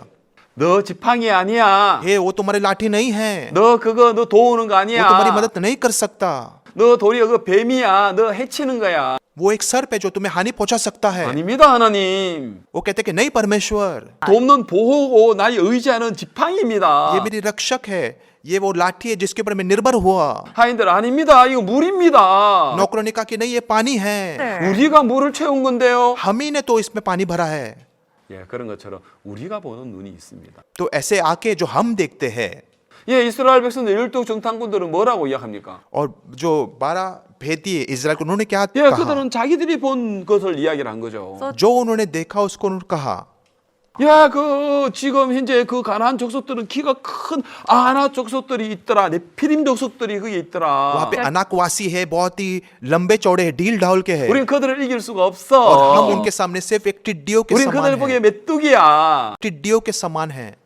너 지팡이 아니야. हे वो तुम्हारी लाठी नहीं है, 너 그거 너 도우는 거 वो तुम्हारी 아니야. मदद नहीं कर सकता, 너 도리어 그 뱀이야. 너 해치는 거야. वो एक सर्प है जो तुम्हें हानि पहुंचा सकता है। 아닙니다, 하나님. वो कहते कि नहीं परमेश्वर, 돕는 보호고 나의 의지하는 ये 지팡이입니다. मेरी रक्षक है, ये वो लाठी है जिसके ऊपर मैं निर्भर हुआ। 하인들 아닙니다. 이거 물입니다. नौकरों ने कहा कि नहीं ये पानी है, 우리가 물을 채운 건데요. हम ही ने तो इसमें पानी भरा है। 예, 그런 것처럼 우리가 보는 눈이 있습니다. तो ऐसे आके जो हम देखते हैं, 예, 이스라엘 백성들 12 정탐꾼들은 뭐라고 이야기합니까? और जो 12 भेदी इजराइल को उन्होंने क्या 예, कहा, 그들은 자기들이 본 것을 이야기를 한 거죠. जो उन्होंने देखा उसको उन्होंने कहा। 야, 지금 현재 그 가나안 족속들은 키가 큰 아나 족속들이 있더라. 네피림 족속들이 거기 वहाँ 있더라. पे अनाकवासी है, बहुत ही लंबे चौड़े है, ढील ढाल के है, 우린 그들을 이길 수가 और हम 없어. उनके सामने सिर्फ एक टिड्डियों के 우린 समान 그들 है, 보기에 메뚜기야. टिड्डियों के समान है।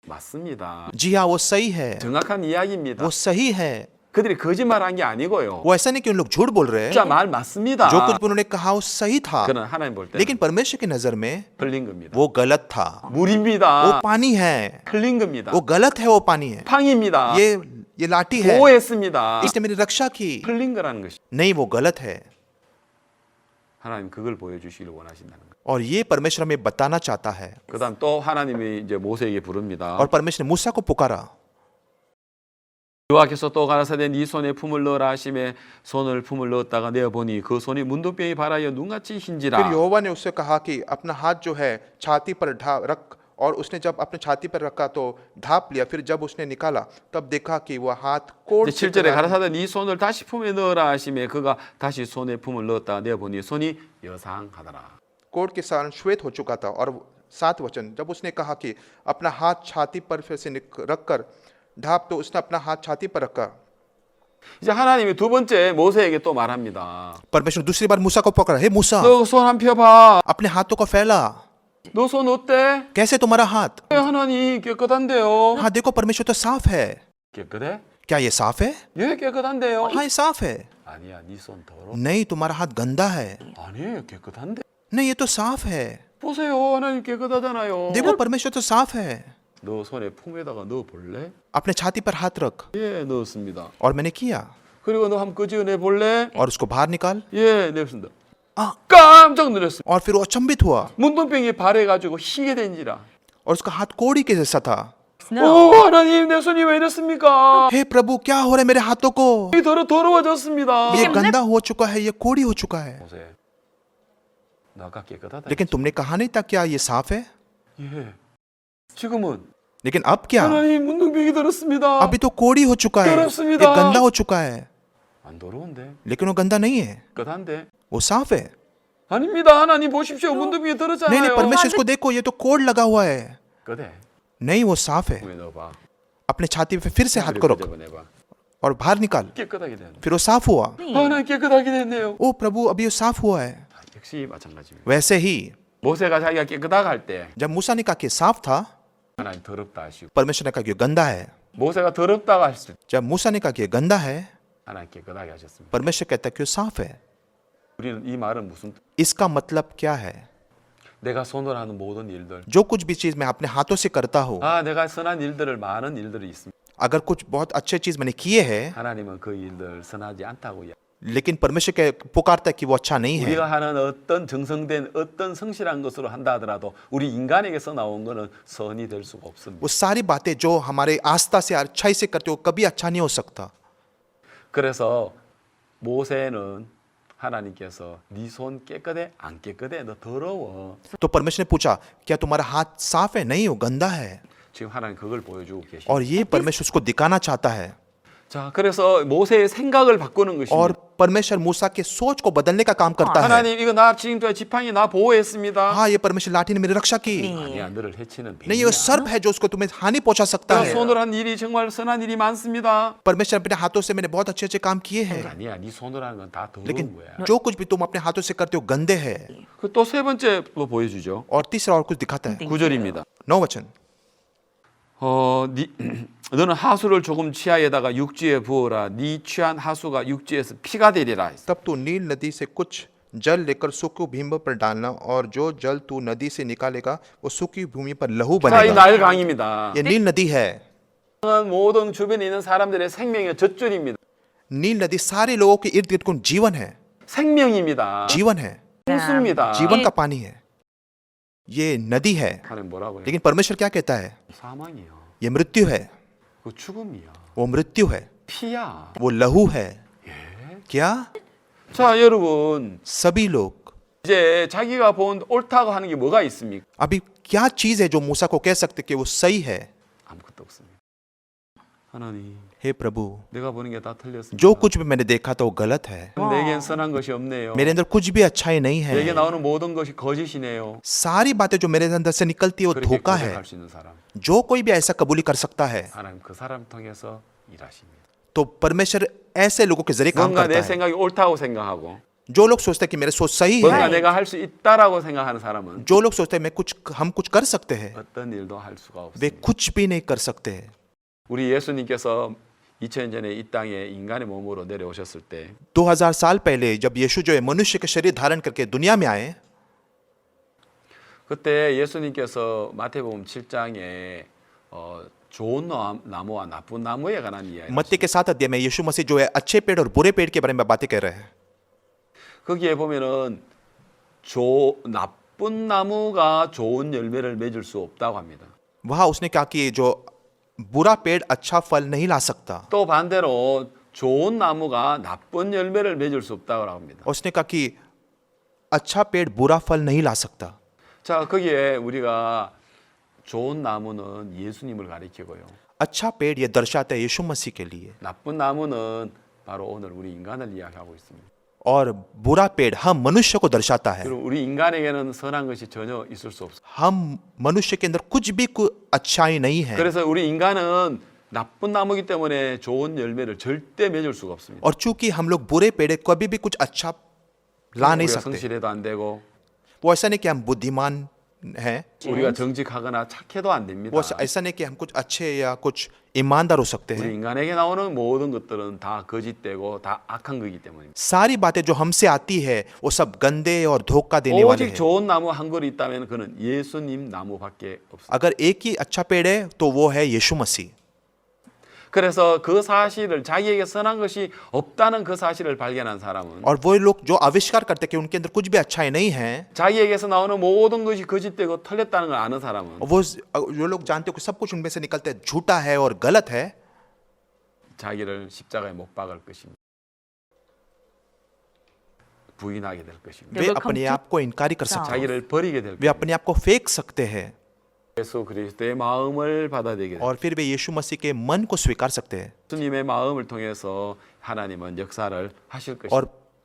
맞습니다. जी हाँ, वो सही है, 정확한 이야기입니다. वो सही है। 그들이 거짓말한 게 아니고요. वो ऐसा नहीं कि उन लोग झूठ बोल रहे हैं, 진짜 말 맞습니다. जो कुछ भी उन्होंने कहा वो सही था, 그는 하나님 볼 때 लेकिन परमेश्वर की नजर में 흘린 겁니다. वो गलत था। वो 물입니다. पानी है, 흘린 겁니다. वो गलत है, वो पानी है, 팡입니다. ये लाठी है, 보호했습니다. इसने मेरी रक्षा की, 흘린 거라는 것이 नहीं वो गलत है। 하나님 그걸 보여주시길 원하신다는 거예요. और ये परमेश्वर हमें बताना चाहता है। 그다음 또 하나님이 이제 모세에게 부릅니다. और परमेश्वर ने मूसा को पुकारा, 여호와께서 또 가라사대 네 손에 품을 넣으라 하심에 손을 품을 넣었다가 내어 보니 그 손이 문둥병이 발하여 눈같이 फिर 흰지라. यहोवा ने उससे कहा कि अपना हाथ जो है छाती पर रख, और उसने जब अपने छाती पर रखा तो ढांप लिया। फिर जब उसने निकाला तब देखा कि वह हाथ कोढ़ से 7절에 가라사대 네 손을 다시 품에 넣으라 하심에 그가 다시 손에 품을 넣었다가 내어 보니 손이 여상하더라. कोढ़ के कारण श्वेत हो चुका था। और 7 वचन, जब उसने कहा कि अपना हाथ छाती पर फिर से रखकर ढांप, तो उसने अपना हाथ छाती पर रखा। 이제 하나님이 두 번째 모세에게 또 말합니다. परमेश्वर ने दूसरी बार मूसा को पकड़ा, हे मूसा, 너 손 한 펴봐. अपने हाथों को फैला। 너 손 어때? कैसे तुम्हारा हाथ? 하나님 깨끗한데요. हाँ देखो, परमेश्वर तो साफ है। 깨끗해? क्या ये साफ है? 예, 깨끗한데요. हाँ ये साफ है। 아니야, 네 손 더러. नहीं, तुम्हारा हाथ गंदा है। 아니에요, 깨끗한데. नहीं, ये तो साफ है। 보세요, 하나님 깨끗하잖아요. देखो, परमेश्वर तो साफ है। 너 손에 품에다가 넣어 볼래? अपने छाती पर हाथ रख। 예, 넣었습니다. और मैंने किया। 그리고 너 한번 끄집어내 볼래? और उसको बाहर निकाल। 예, 냈습니다. 아. 깜짝 놀랐습니다. और फिर वो अचंभित हुआ, 문둥병이 발해가지고 희게 된지라. और उसका हाथ कोड़ी के जैसा था। 오, 하나님, 내 손이 왜 이랬습니까? हे प्रभु, क्या हो रहा है मेरे हाथों को? 이 더러워졌습니다. ये गंदा हो चुका है, ये कोड़ी हो चुका है। 모세, 너 아까 깨끗하다. लेकिन तुमने कहा नहीं था क्या ये साफ है? 예. 지금은 लेकिन अब क्या? 하나님, 문둥병이 더럽습니다. अभी तो कोड़ी हो चुका है, ये 더럽습니다. गंदा हो चुका है। 안 더러운데? लेकिन वो गंदा नहीं है, 깨끗한데? वो साफ है। 아닙니다. 하나님 보십시오. 문둥병이 नहीं 더럽잖아요. नहीं, परमेश्वर इसको देखो, ये तो कोड़ लगा हुआ है। 그래. नहीं, वो साफ है। 품에 넣어봐. अपने छाती पे फिर से हाथ को रख 끄집어내봐. और बाहर निकाल। 깨끗하게 되는. फिर वो साफ हुआ। 하나님 깨끗하게 됐네요. ओ प्रभु, अभी वो साफ हुआ है। 역시 마찬가지입니다. वैसे ही 모세가 자기가 깨끗하다 할 때 जब मूसा ने कहा कि साफ था, 하나님 더럽다 하시고, परमेश्वर ने कहा कि ये गंदा है। 모세가 더럽다고 했을 때 जब मूसा ने कहा कि ये गंदा है, 하나님 깨끗하게 하셨습니다. परमेश्वर कहता है कि वो साफ है। 우리는 이 말은 무슨 뜻? इसका मतलब क्या है? 내가 손으로 하는 모든 일들, जो कुछ भी चीज मैं अपने हाथों से करता हूँ, 아, 내가 선한 일들을 많은 일들이 있습니다. अगर कुछ बहुत अच्छे चीज मैंने किए हैं, 하나님은 그 일들 선하지 않다고 이야기. लेकिन परमेश्वर के पुकारता है कि वो अच्छा नहीं है। 우리가 하는 어떤 정성된 어떤 성실한 것으로 한다 하더라도 우리 인간에게서 나온 거는 선이 될 수가 없습니다. वो सारी बातें जो हमारे आस्था से अच्छाई से करते हो, कभी अच्छा नहीं हो सकता। 그래서 모세는 하나님께서 네 손 깨끗해? 안 깨끗해? 너 더러워. तो परमेश्वर ने पूछा, क्या तुम्हारा हाथ साफ है? नहीं, वो गंदा है। 지금 하나님 그걸 보여주고 계십니다. और ये परमेश्वर उसको दिखाना चाहता है। 자, 그래서 모세의 생각을 바꾸는 것입니다. और परमेश्वर मूसा के सोच को बदलने का काम करता है। 하나님, 이거 나 지금까지 지팡이 나 보호했습니다. हाँ, ये परमेश्वर लाठी ने मेरी रक्षा की। 아니야, 너를 해치는 नहीं, ये 뱀이야. सर्प है जो उसको तुम्हें हानि पहुंचा सकता 내가 है। 손으로 한 일이 정말 선한 일이 많습니다. परमेश्वर अपने हाथों से मैंने बहुत अच्छे अच्छे काम किए हैं, 아니야, 네 손으로 하는 건 다 더러운 लेकिन 거야. जो कुछ भी तुम अपने हाथों से करते हो गंदे हैं। 또 세 번째 뭐 보여주죠. और तीसरा और कुछ दिखाता है। 9절입니다. 9 वचन, 너는 하수를 조금 치아에다가 육지에 부어라. 네 취한 하수가 육지에서 피가 되리라. तब तू नील नदी से कुछ जल लेकर सूखी भूमि पर डालना और जो जल तू नदी से निकालेगा वो सूखी भूमि पर लहू 자, 이 बनेगा। 나일 강입니다. ये नील नदी है। 모든 주변에 있는 사람들의 생명의 젖줄입니다. नील नदी सारे लोगों के इर्द गिर्द कौन जीवन है, 생명입니다. जीवन है, 홍수입니다. जीवन का पानी है, ये नदी है। 하나님 뭐라고 해요? लेकिन परमेश्वर क्या कहता है? 사망이요. ये मृत्यु है, 그 죽음이요. वो मृत्यु है, 피야. वो लहू है। क्या? 자, 여러분, सभी लोग 이제 자기가 본 옳다고 하는 게 뭐가 있습니까? अभी क्या चीज है जो मूसा को कह सकते कि वो सही है? 아무것도 없습니다. 하나님, हे प्रभु, 내가 보는 게 다 틀렸습니다. जो कुछ भी मैंने देखा तो वो गलत है। 내겐 선한 것이 없네요. मेरे अंदर कुछ भी अच्छाई नहीं 내게 है। 나오는 모든 것이 거짓이네요. सारी बातें जो मेरे अंदर से निकलती है वो 그렇게 धोखा है। 고백할 수 있는 사람, जो कोई भी ऐसा कबूली कर सकता है 하나님 그 사람 통해서 일하십니다. तो परमेश्वर ऐसे लोगों के जरिए काम 뭔가 करता 내 है। 생각이 옳다고 생각하고 जो लोग सोचते हैं कि मेरे सोच सही 뭔가 है, 내가 할 수 있다라고 생각하는 사람은 जो लोग सोचते हैं हम कुछ कर सकते हैं, 어떤 일도 할 수가 वे 없습니다. कुछ भी नहीं कर सकते। 우리 예수님께서 2000년 전에 이 땅에 인간의 몸으로 내려오셨을 때 2000 साल पहले जब यीशु जो है मनुष्य के शरीर धारण करके दुनिया में आए, 그때 예수님께서 마태복음 7장에 좋은 나무와 나쁜 나무에 관한 이야기. मत्ती के 7 अध्याय में यीशु मसीह जो है अच्छे पेड़ और बुरे पेड़ के बारे में बातें कर रहे हैं। 거기에 보면은 나쁜 나무가 좋은 열매를 맺을 수 없다고 합니다. वहां उसने कहा कि जो बुरा पेड़ अच्छा फल नहीं ला सकता, 또 반대로 좋은 나무가 나쁜 열매를 맺을 수 없다고 합니다. उसने कहा कि अच्छा पेड़ बुरा फल नहीं ला सकता। 자, 거기에 우리가 좋은 나무는 예수님을 가리키고요. अच्छा पेड़ ये दर्शाता है यीशु मसीह के लिए, 나쁜 나무는 바로 오늘 우리 인간을 이야기하고 있습니다. और बुरा पेड़ हम मनुष्य को दर्शाता है। 그리고 우리 인간에게는 선한 것이 전혀 있을 수 없어요. हम मनुष्य के अंदर कुछ भी अच्छाई नहीं है, 그래서 우리 인간은 나쁜 나무이기 때문에 좋은 열매를 절대 맺을 수가 없습니다. और चूंकि हम लोग बुरे पेड़ है, कभी भी कुछ अच्छा ला नहीं 우리가 सकते। 성실해도 안 되고 वो ऐसा नहीं कि हम बुद्धिमान हैं, 우리가 정직하거나 착해도 안 됩니다. वो ऐसा नहीं कि हम कुछ अच्छे या कुछ ईमानदार हो सकते 우리 हैं। 인간에게 나오는 모든 것들은 다 거짓되고 다 악한 거기 때문입니다. सारी बातें जो हमसे आती है वो सब गंदे और धोखा देने वाले 오직 हैं। 좋은 나무 한 그루 있다면 그는 예수님 나무밖에 없습니다. अगर एक ही अच्छा पेड़ है तो वो है यीशु मसीह। 그래서 그 사실을 자기에게 선한 것이 없다는 그 사실을 발견한 사람은 और वो लोग जो आविष्कार करते हैं कि उनके अंदर कुछ भी अच्छाई नहीं है, 자기에게서 나오는 모든 것이 거짓되고 틀렸다는 걸 아는 사람은 वो जो लोग जानते हो कि सब कुछ उनमें से निकलते हैं झूठा है और गलत है, 자기를 십자가에 못 박을 것입니다. 부인하게 될 것입니다. वे अपने आप को इनकारी कर सकते हैं, 자기를 버리게 될 वे 것입니다. अपने आप को फेंक सकते हैं, 예수 그리스도의 마음을 받아들이게 됩니다. और फिर वे यीशु मसीह के मन को स्वीकार सकते हैं। 예수님의 마음을 통해서 하나님은 역사를 하실 것입니다. और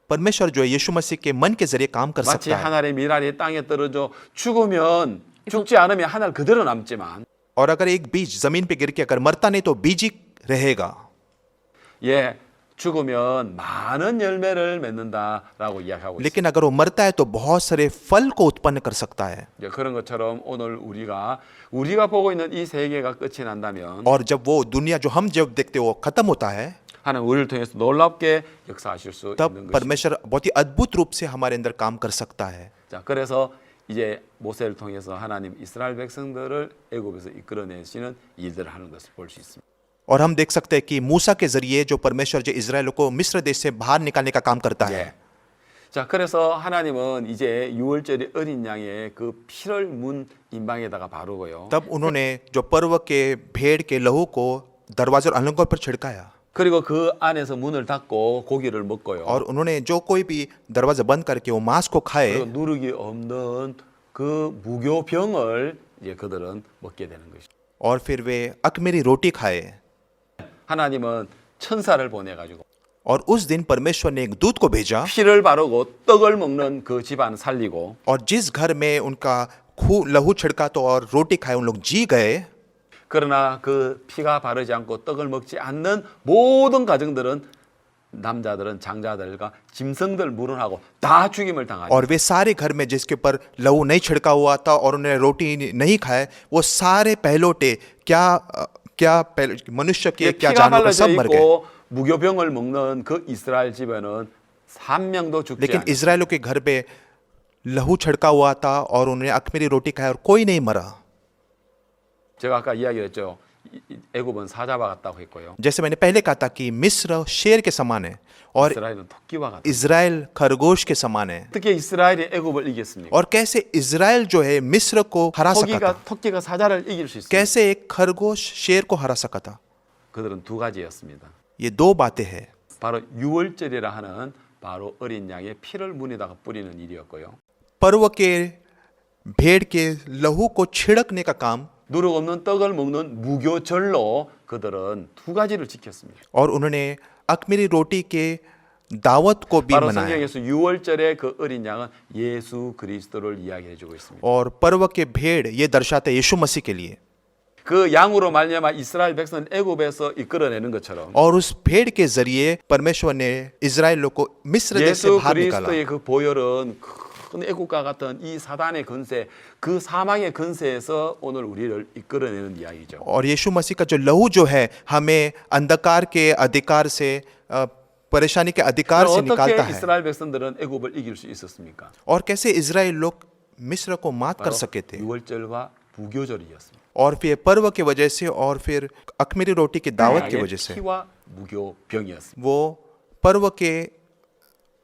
परमेश्वर जो है यीशु मसीह के मन के जरिए काम कर 마치 सकता है। 하늘의 미랄이 땅에 떨어져 죽으면 죽지 않으면 하늘 그대로 남지만 और अगर एक बीज जमीन पे गिर के अगर मरता नहीं तो बीज ही रहेगा, 예 죽으면 많은 열매를 맺는다라고 이야기하고 있습니다. लेकिन अगर वो मरता है तो बहुत सारे फल को उत्पन्न कर सकता है। 이제 그런 것처럼 오늘 우리가 보고 있는 이 세계가 끝이 난다면 और जब वो दुनिया जो हम जब देखते हो वो खत्म होता है, 하나님 우리를 통해서 놀랍게 역사하실 수 तब 있는 것입니다. परमेश्वर बहुत ही अद्भुत रूप से हमारे अंदर काम कर सकता है। 자, 그래서 이제 모세를 통해서 하나님 이스라엘 백성들을 애굽에서 이끌어내시는 일들을 하는 것을 볼 수 있습니다. और हम देख सकते हैं कि मूसा के जरिए जो परमेश्वर जो इजराइल को मिस्र देश से बाहर निकालने का काम करता है। 예. 자, 그래서 하나님은 이제 유월절의 어린 양의 그 피를 문 임방에다가 바르고요. तब उन्होंने जो पर्व के भेड़ के लहू को दरवाजे और अलंगों पर छिड़काया, 그리고 그 안에서 문을 닫고 고기를 먹고요. और उन्होंने जो कोई भी दरवाजा बंद करके वो मांस को खाए, 그리고 누룩이 없는 그 무교병을 이제 그들은 먹게 되는 것이죠. और फिर वे अकमेरी रोटी खाए। 하나님은 천사를 보내 가지고 और उस दिन परमेश्वर ने एक दूत को भेजा, 피를 바르고 떡을 먹는 그 집안 살리고 और जिस घर में उनका लहू छिड़का तो और रोटी खाए उन लोग जी गए, 그러나 그 피가 바르지 않고 떡을 먹지 않는 모든 가정들은 남자들은 장자들과 짐승들 물은하고 다 죽임을 당하죠. और वे सारे घर में जिसके ऊपर लहू नहीं छिड़का हुआ था और उन्हें रोटी नहीं खाए, वो सारे पहलोटे मनुष्य के क्या 피가 जानवर 발라져 सब मर गए। 있고 무교병을 먹는 그 이스라엘 집에는 한 명도 죽지 लेकिन 않았습니다. इजरायलियों के घर पे लहू छिड़का हुआ था और उन्होंने अख़मीरी रोटी खाई और कोई नहीं मरा। 제가 아까 이야기했죠. 애굽은 사자와 같다고 했고요. जैसे मैंने पहले कहा था कि मिस्र शेर के समान है और 이스라엘은 토끼와 같다. इजराइल खरगोश के समान है। 어떻게 이스라엘이 애굽을 이겼습니까? और कैसे इजराइल जो है मिस्र को हरा सका था, 토끼가 사자를 이길 수 있습니다. कैसे एक खरगोश शेर को हरा सका था। 그들은 두 가지였습니다. ये दो बातें हैं। 바로 유월절이라 하는 바로 어린 양의 피를 문에다가 뿌리는 일이었고요. पर्व के भेड़ के लहू को छिड़कने का काम 누룩 없는 떡을 먹는 무교절로 그들은 두 가지를 지켰습니다. और उन्होंने अख़मीरी रोटी के दावत को भी 바로 मनाया। 성경에서 유월절의 그 어린 양은 예수 그리스도를 이야기해 주고 있습니다. और पर्व के भेड़ ये दर्शाते यीशु मसीह के लिए। 그 양으로 말미암아 이스라엘 백성은 애굽에서 이끌어내는 것처럼 और उस भेड़ के जरिए परमेश्वर ने इजराइल को मिस्र देश से 예수 बाहर निकाला। 그리스도의 그 보혈은 큰 애국과 같은 이 사단의 건세, 그 사망의 건세에서 오늘 우리를 이끌어내는 이야기죠. और यीशु मसीह का जो लहू जो है हमें अंधकार के अधिकार से परेशानी के अधिकार से 어떻게 निकालता है। 이스라엘 백성들은 애굽을 이길 수 있었습니까? और कैसे इजराइल लोग मिस्र को मात कर 바로 सके थे। 유월절과 무교절이었습니다. और फिर पर्व की वजह से और फिर अख़मीरी रोटी की दावत की 양의 वजह से 피와 무교병이었습니다. वो पर्व के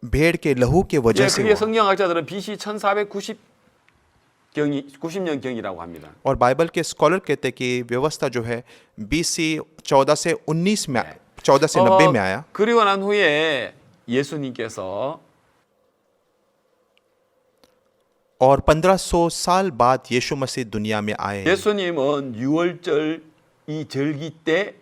भेड़ के लहू की वजह 예, से 그게 हुआ। 성경학자들은 BC 1490 년경이라고 합니다. और बाइबल के स्कॉलर कहते हैं कि व्यवस्था जो है BC 14 से 19 में 14 से 90 में आया। 그리고 난 후에 예수님께서 और 1500 साल बाद यीशु मसीह दुनिया में आए। 예수님은 유월절 이 절기 때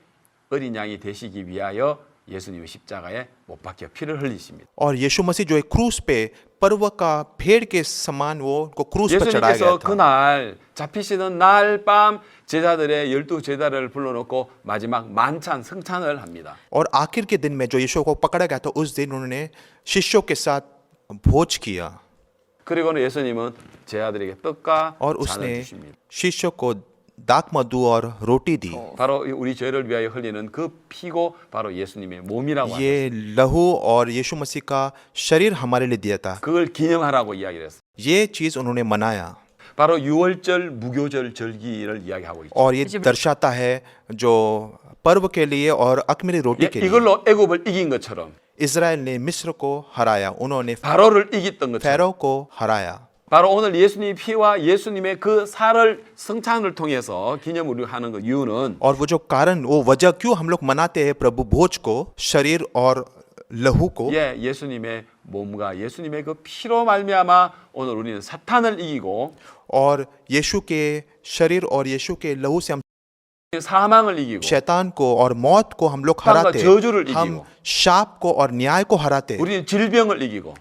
어린 양이 되시기 위하여 예수님의 십자가에 못 박혀 피를 흘리십니다. और यीशु मसीह जो है क्रूस पे पर्व का भेड़ के समान वो उनको क्रूस पर चढ़ाया गया 예수님께서 था। 그날 잡히시는 날 밤 제자들의 12제자를 불러놓고 마지막 만찬 성찬을 합니다. और आखिर के दिन में जो यीशु को पकड़ा गया था उस दिन उन्होंने शिष्यों के साथ भोज किया 그리고는 예수님은 제자들에게 떡과 और 잔을 उसने 주십니다. शिष्यों को दाख मधु और रोटी दी। 바로 우리 죄를 위하여 흘리는 그 피고 바로 예수님의 몸이라고 합니다. ये लहू और यीशु मसीह का शरीर हमारे लिए दिया था। 그걸 기념하라고 이야기를 했어요. ये चीज उन्होंने मनाया 바로 유월절 무교절 절기를 이야기하고 있죠. और ये दर्शाता है जो पर्व के लिए और अख़मीरी रोटी के लिए 이걸로 애굽을 이긴 것처럼 इजराइल ने मिस्र को हराया, उन्होंने 바로를 이겼던 것처럼 फेरो को हराया। 바로 오늘 예수님의 피와 예수님의 그 살을 성찬을 통해서 기념으로 하는 그 이유는 और वो जो कारण वो वजह क्यों हम लोग मनाते हैं प्रभु भोज को, शरीर और लहू को, 예, 예수님의 몸과 예수님의 그 피로 말미암아 오늘 우리는 사탄을 이기고 और यीशु के शरीर और यीशु के लहू से हम 사망을 이기고 शैतान को और मौत को हम लोग 사탄과 हराते 저주를 हैं, हम 이기고 शाप को और न्याय को हराते हैं, 우리는 질병을 이기고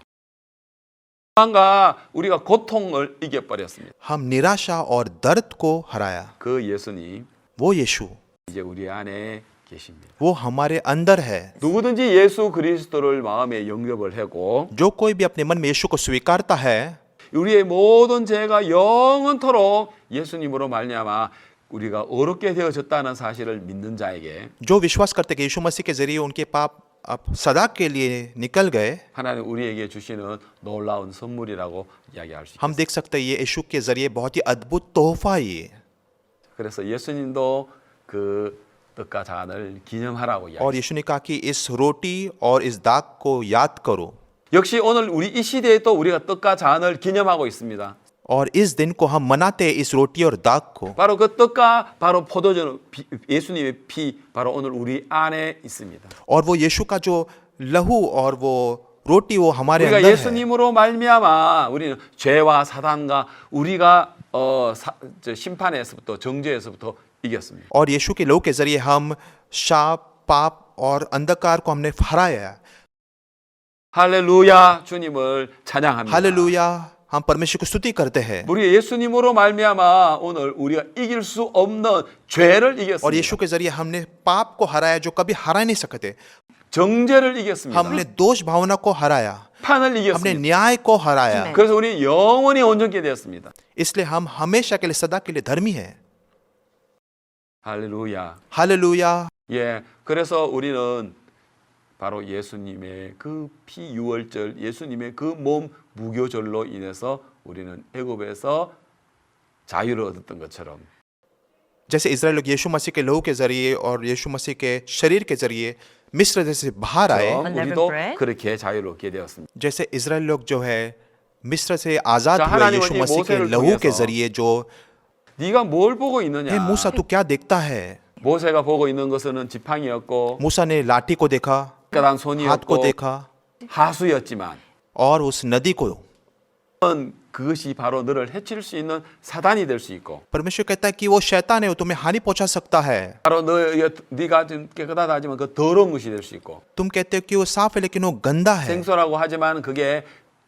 사망과 우리가 고통을 이겨버렸습니다. हम निराशा और दर्द को हराया। 그 예수님 वो यीशु 이제 우리 안에 계십니다. वो हमारे अंदर है। 누구든지 예수 그리스도를 마음에 영접을 하고 जो कोई भी अपने मन में यीशु को स्वीकारता है 우리의 모든 죄가 영원토록 예수님으로 말미암아 우리가 어렵게 되어졌다는 사실을 믿는 자에게 जो विश्वास करते कि यीशु मसीह के जरिए उनके पाप अब सदा के लिए निकल गए, 하나님 우리에게 주시는 놀라운 선물이라고 이야기할 수 हम 있습니다. देख सकते हैं ये यीशु के जरिए बहुत ही अद्भुत तोहफा ये। 그래서 예수님도 그 떡과 잔을 기념하라고 और 이야기합니다. यीशु ने कहा कि इस रोटी और इस दाग को याद करो। 역시 오늘 우리 이 시대에 또 우리가 떡과 잔을 기념하고 있습니다. और इस दिन को हम मनाते हैं, इस रोटी और दाग को। 바로 그 떡과 바로 포도주 예수님의 피 바로 오늘 우리 안에 있습니다. और वो यीशु का जो लहू और वो रोटी वो हमारे 우리가 अंदर है। 예수님으로 말미암아 우리는 죄와 사단과 우리가 심판에서부터 정죄에서부터 이겼습니다. और यीशु के लहू के जरिए हम शाप, पाप और अंधकार को हमने हराया। 할렐루야 주님을 찬양합니다. हालेलुया, हम परमेश्वर को स्तुति करते हैं। 우리 예수님으로 말미암아 오늘 우리가 이길 수 없는 죄를 और 이겼습니다. यीशु के जरिए हमने पाप को हराया जो कभी हरा नहीं सकते। 정죄를 이겼습니다. हमने दोष भावना को हराया, 판을 हमने 이겼습니다. न्याय को हराया। 그래서 우리 영원히 온전케 되었습니다. इसलिए हम हमेशा के लिए सदा के लिए धर्मी हैं। 할렐루야. हालेलुया। 예, 그래서 우리는 바로 예수님의 그 피유월절, 예수님의 그 몸 무교절로 인해서 우리는 애굽에서 자유를 얻었던 것처럼 जैसे इजराइल लोग यीशु मसीह के लहू के जरिए और यीशु मसीह के शरीर के जरिए मिस्र देश से बाहर आए, 우리도 그렇게 자유를 얻게 되었습니다. जैसे इजराइल लोग जो है मिस्र से आजाद 자, हुए 하나님은 यीशु 이 मसीह के 모세를 लहू के 통해서 जरिए जो 네가 뭘 보고 있느냐? हे मूसा तू क्या देखता है? 모세가 보고 있는 것은 지팡이였고 मूसा ने लाठी को देखा, 까단 हाथ को 손이었고 देखा 하수였지만 और उस नदी को। 그것이 바로 너를 해칠 수 있는 사단이 될 수 있고 परमेश्वर कहता है कि वो शैतान है, वो तुम्हें हानि पहुंचा सकता है। 바로 네가 좀 깨끗하다지만 그 더러운 것이 될 수 있고 तुम कहते हो कि वो साफ है लेकिन वो गंदा है। 생소라고 하지만 그게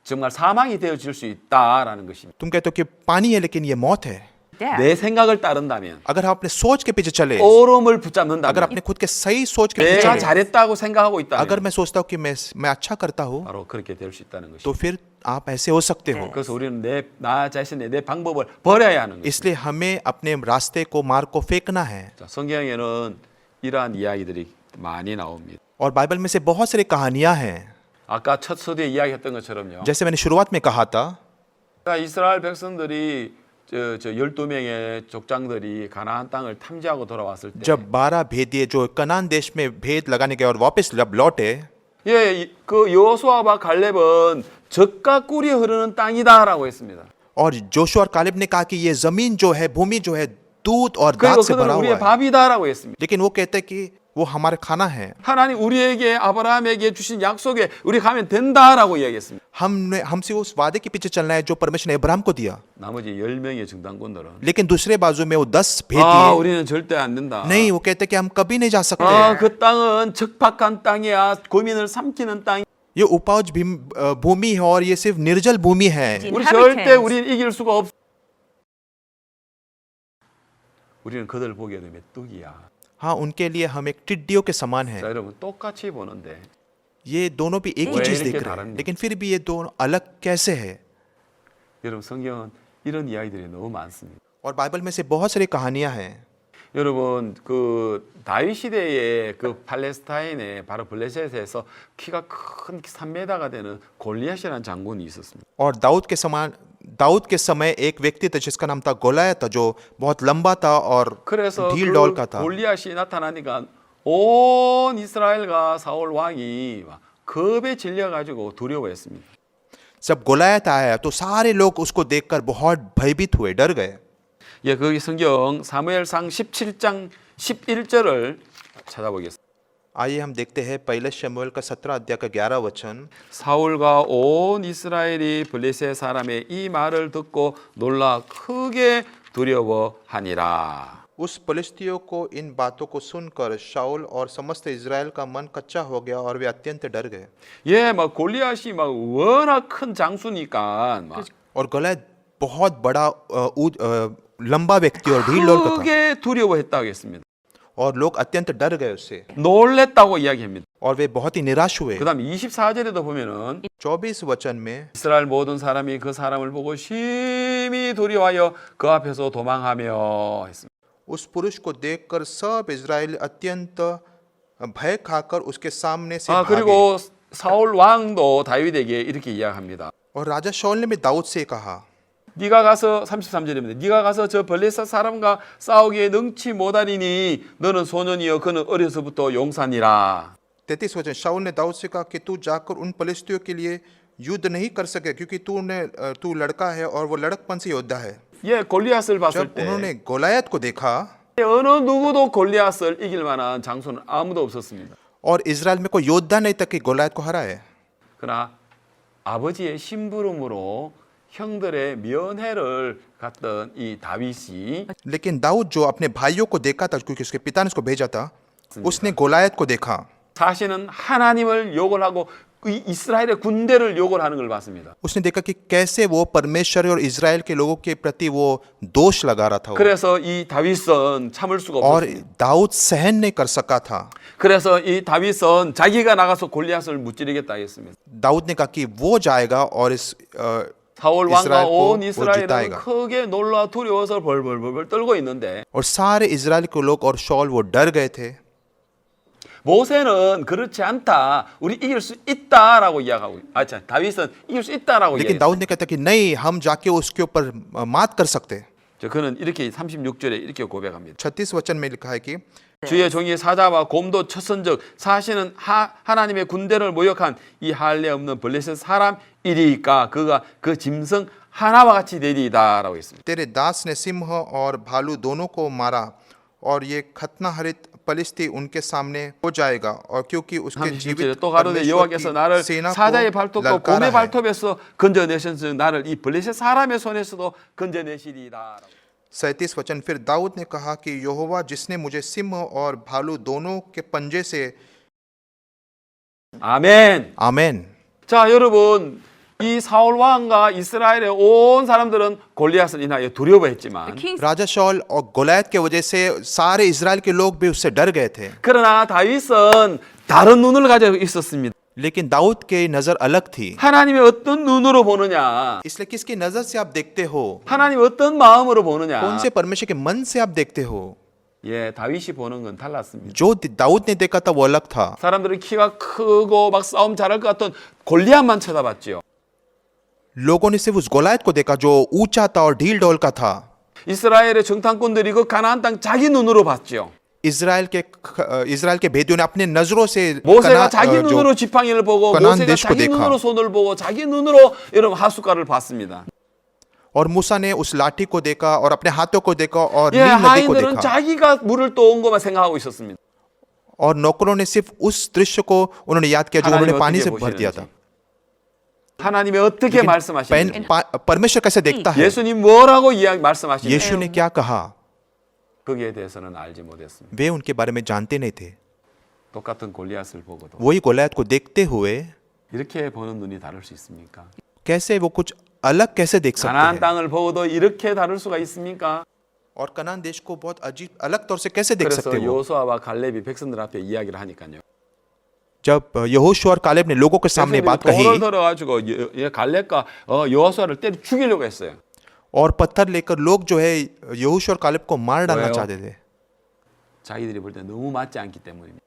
정말 사망이 되어질 수 있다라는 것입니다. तुम कहते हो कि पानी है लेकिन ये मौत है। Death. 내 생각을 따른다면 अगर हम अपने सोच के पीछे चले, 오름을 अगर 붙잡는다면 अपने खुद के सही सोच के पीछे 내가 चले, 잘했다고 생각하고 अगर 있다면 मैं सोचता हूँ कि मैं अच्छा करता हूँ, 바로 그렇게 될 수 있다는 तो 것입니다. फिर आप ऐसे हो सकते हो। 그래서 우리는 나 자신의 내 방법을 버려야 하는 것입니다. इसलिए हमें अपने रास्ते को, मार्ग को फेंकना है। 자, 성경에는 이러한 이야기들이 많이 나옵니다. और बाइबल में से बहुत सारी कहानियां हैं। 아까 첫 서두에 이야기했던 것처럼요. जैसे मैंने शुरुआत में कहा था, 이스라엘 백성들이 저 12명의 족장들이 가나안 땅을 탐지하고 돌아왔을 때 जब 12 भेदिए जो कनान देश में भेद लगाने गए और वापस जब लौटे, 예, 그 여호수아와 갈렙은 젖과 꿀이 흐르는 땅이다라고 했습니다. और जोशुआ और कालिब ने कहा कि ये जमीन जो है, भूमि जो है, दूध और 그리고 दाख से 그들은 भरा 우리의 हुआ है। 밥이다라고 했습니다. लेकिन वो कहते हैं कि वो हमारा खाना है। 하나님 우리에게 아브라함에게 주신 약속에 우리 가면 된다라고 이야기했습니다. हमसे उस वादे के पीछे चलना है जो परमेश्वर ने अब्राहम को दिया। 나머지 10명의 정당군들은 लेकिन दूसरे बाजू में वो 10 아, भेदिए, 우리는 절대 안 된다. नहीं, वो कहते हैं कि हम कभी नहीं जा सकते। 아, 그 땅은 적박한 땅이야. 고민을 삼키는 땅. ये उपज भूमि है और ये सिर्फ निर्जल भूमि है। 우리 절대 우리는 이길 수가 없. 우리는 그들 보게 되면 뚝이야. हाँ, उनके लिए हम एक टिड्डियों के समान हैं। 자, 여러분 똑같이 보는데 ये दोनों भी एक ही 왜 चीज 이렇게 देख रहे हैं, 다릅니까? लेकिन फिर भी ये दोनों अलग कैसे है? 여러분 성경은 이런 이야기들이 너무 많습니다. और बाइबल में से बहुत सारी कहानियां हैं। 여러분 그 다윗 시대에 그 팔레스타인에 바로 블레셋에서 키가 큰 3m가 되는 골리앗이라는 장군이 있었습니다. और दाऊद के समय एक व्यक्ति था जिसका नाम था गोलायत था, जो बहुत लंबा था और 그래서 ढील 그 डौल का था। 골리앗이 나타나니까 온 이스라엘과 사울 왕이 막 겁에 질려 가지고 두려워했습니다. जब गोलायत आया तो सारे लोग उसको देखकर बहुत भयभीत हुए, डर गए। 예, 거기 성경 사무엘상 17장 11절을 찾아보겠습니다. आइए हम देखते हैं पहले शमूएल का 17 अध्याय का 11 वचन। 사울과 온 이스라엘이 블레셋 사람의 이 말을 듣고 놀라 크게 두려워하니라. उस पलिश्तियों को इन बातों को सुनकर शाऊल और समस्त इज़राइल का मन कच्चा हो गया और वे अत्यंत डर गए। 예, 막 골리앗이 막 워낙 큰 장수니까 막 और गोलायत बहुत बड़ा लंबा व्यक्ति और ढील डौल का था 크게 두려워했다고 했습니다. और लोग अत्यंत डर गए उससे 놀랬다고 이야기합니다. और वे बहुत ही निराश हुए। 그다음 24절에도 보면은 24 वचन में 이스라엘 모든 사람이 그 사람을 보고 심히 두려워하여 그 앞에서 도망하며 했습니다. उस पुरुष को देखकर सब इज़राइल अत्यंत भय खाकर उसके सामने से 아, भागे। 그리고 사울 왕도 다윗에게 이렇게 이야기합니다. और राजा शाऊल ने भी दाऊद से कहा, 네가 가서 33절입니다. 네가 가서 저 블레셋 사람과 싸우기에 능치 못하리니 너는 소년이여 그는 어려서부터 용사니라. 33 वचन, शाऊल ने दाऊद से कहा कि तू जाकर उन पलिश्तियों के लिए युद्ध नहीं कर सके क्योंकि तू लड़का है और वो लड़कपन से योद्धा है। 예, 골리앗을 봤을 जब 때 उन्होंने गोलायत को देखा 어느 누구도 골리앗을 이길 만한 장수는 아무도 없었습니다. और इज़राइल में कोई योद्धा नहीं था कि गोलायत को हराए। 그러나 아버지의 심부름으로 형들의 면회를 갔던 이 다윗이 लेकिन दाऊद जो अपने भाइयों को देखा था क्योंकि उसके पिता ने उसको भेजा था, उसने गोलायत को देखा। 사실은 하나님을 욕을 하고 이 이스라엘의 군대를 욕을 하는 걸 봤습니다. उसने देखा कि कैसे वो परमेश्वर और इज़राइल के लोगों के प्रति वो दोष लगा रहा था वो। 그래서 이 다윗은 참을 수가 और 없었습니다. दाऊद सहन नहीं कर सका था। 그래서 이 다윗은 자기가 나가서 골리앗을 무찌르겠다 했습니다. दाऊद ने कहा कि वो जाएगा और इस 사울 왕과 이스라엘 온 고 이스라엘은 지타이가. 크게 놀라 두려워서 벌벌벌 떨고 있는데 और सारे इज़राइल के लोग और शौल वो डर गए थे। 모세는 그렇지 않다. 우리 이길 수 있다라고 이야기하고. 다윗은 이길 수 있다라고 लेकिन 이야기했어요. दाऊद ने कहता कि नहीं, हम जाके उसके ऊपर मात कर सकते हैं। 그는 이렇게 36절에 이렇게 고백합니다. 36 वचन में लिखा है कि 주의 종이 사자와 곰도 쳤은즉 사시는 하나님의 군대를 모욕한 이 할례 없는 블레셋 사람이리까 그가 그 짐승 하나와 같이 되리이다라고 했습니다. तेरे दास ने सिंह और भालू दोनों को मारा और ये खतना हरित पलिश्ती उनके सामने हो जाएगा और क्योंकि उसके 37절에 जीवित 또 가로되 परमेश्वर 여호와께서 की 나를 सेना 사자의 को 발톱과 ललकारा 곰의 है। 발톱에서 건져내셨으니 나를 이 블레셋 사람의 손에서도 건져내시리이다. 37 वचन फिर दाऊद ने कहा कि यहोवा जिसने मुझे सिंह और भालू दोनों के पंजे से 아멘. आमेन। 자, 여러분, 이 사울 왕과 이스라엘의 온 사람들은 골리앗을 인하여 두려워했지만 King राजा शौल और गोलैत के वजह से सारे इजराइल के लोग भी उससे डर गए थे, 그러나 다윗은 다른 눈을 가지고 있었습니다. लेकिन दाऊद की नजर अलग थी। 하나님의 어떤 눈으로 보느냐? इसलिए किसकी नजर से आप देखते हो, 하나님 어떤 마음으로 보느냐? कौन से परमेश्वर के मन से आप देखते हो। 예, 다윗이 보는 건 달랐습니다. जो दाऊद ने देखा था वो अलग था। 사람들은 키가 크고 막 싸움 잘할 것 같던 골리앗만 쳐다봤지요. लोगों ने सिर्फ उस गोलायत को देखा जो ऊंचा था और ढील ढोल का था। 이스라엘의 정탐꾼들이 그 가나안 땅 자기 눈으로 봤지요. इजराइल के भेदियों ने अपने नजरों से 모세가 자기 눈으로 지팡이를 보고 कनान 모세가 देश को 자기 देखा। 눈으로 손을 보고 자기 눈으로 여러분 하숫가를 봤습니다. और मूसा ने उस लाठी को देखा और अपने हाथों को देखा और 예, नील नदी को 하인들은 देखा 자기가 물을 떠온 것만 생각하고 있었습니다. और नौकरों ने सिर्फ उस दृश्य को उन्होंने याद किया जो 하나님 उन्होंने पानी 어떻게 से भर दिया था। 보시는지. 하나님이 어떻게 말씀하시는지. परमेश्वर कैसे देखता है, 예수님 뭐라고 말씀하시는지. यीशु ने क्या कहा, 거기에 대해서는 알지 못했습니다. वे उनके बारे में जानते नहीं थे। 똑같은 골리앗을 보고도 वही गोलायत को देखते हुए 이렇게 보는 눈이 다를 수 있습니까? कैसे वो कुछ अलग कैसे देख सकते 가나안 हैं, 땅을 보고도 이렇게 다를 수가 있습니까? और कनान देश को बहुत अजीब अलग तौर से कैसे देख 그래서 सकते हो। 여호수아와 갈렙이 백성들 앞에 이야기를 하니까요. जब यहोशू और कालेब ने लोगों के सामने बात 돌을 कही 들어가지고 갈렙과 여호수아를 때려 죽이려고 했어요. और पत्थर लेकर लोग जो है यहोशू और कालेब को मार डालना 왜요? चाहते थे, 자기들이 볼 때 너무 맞지 않기 때문입니다.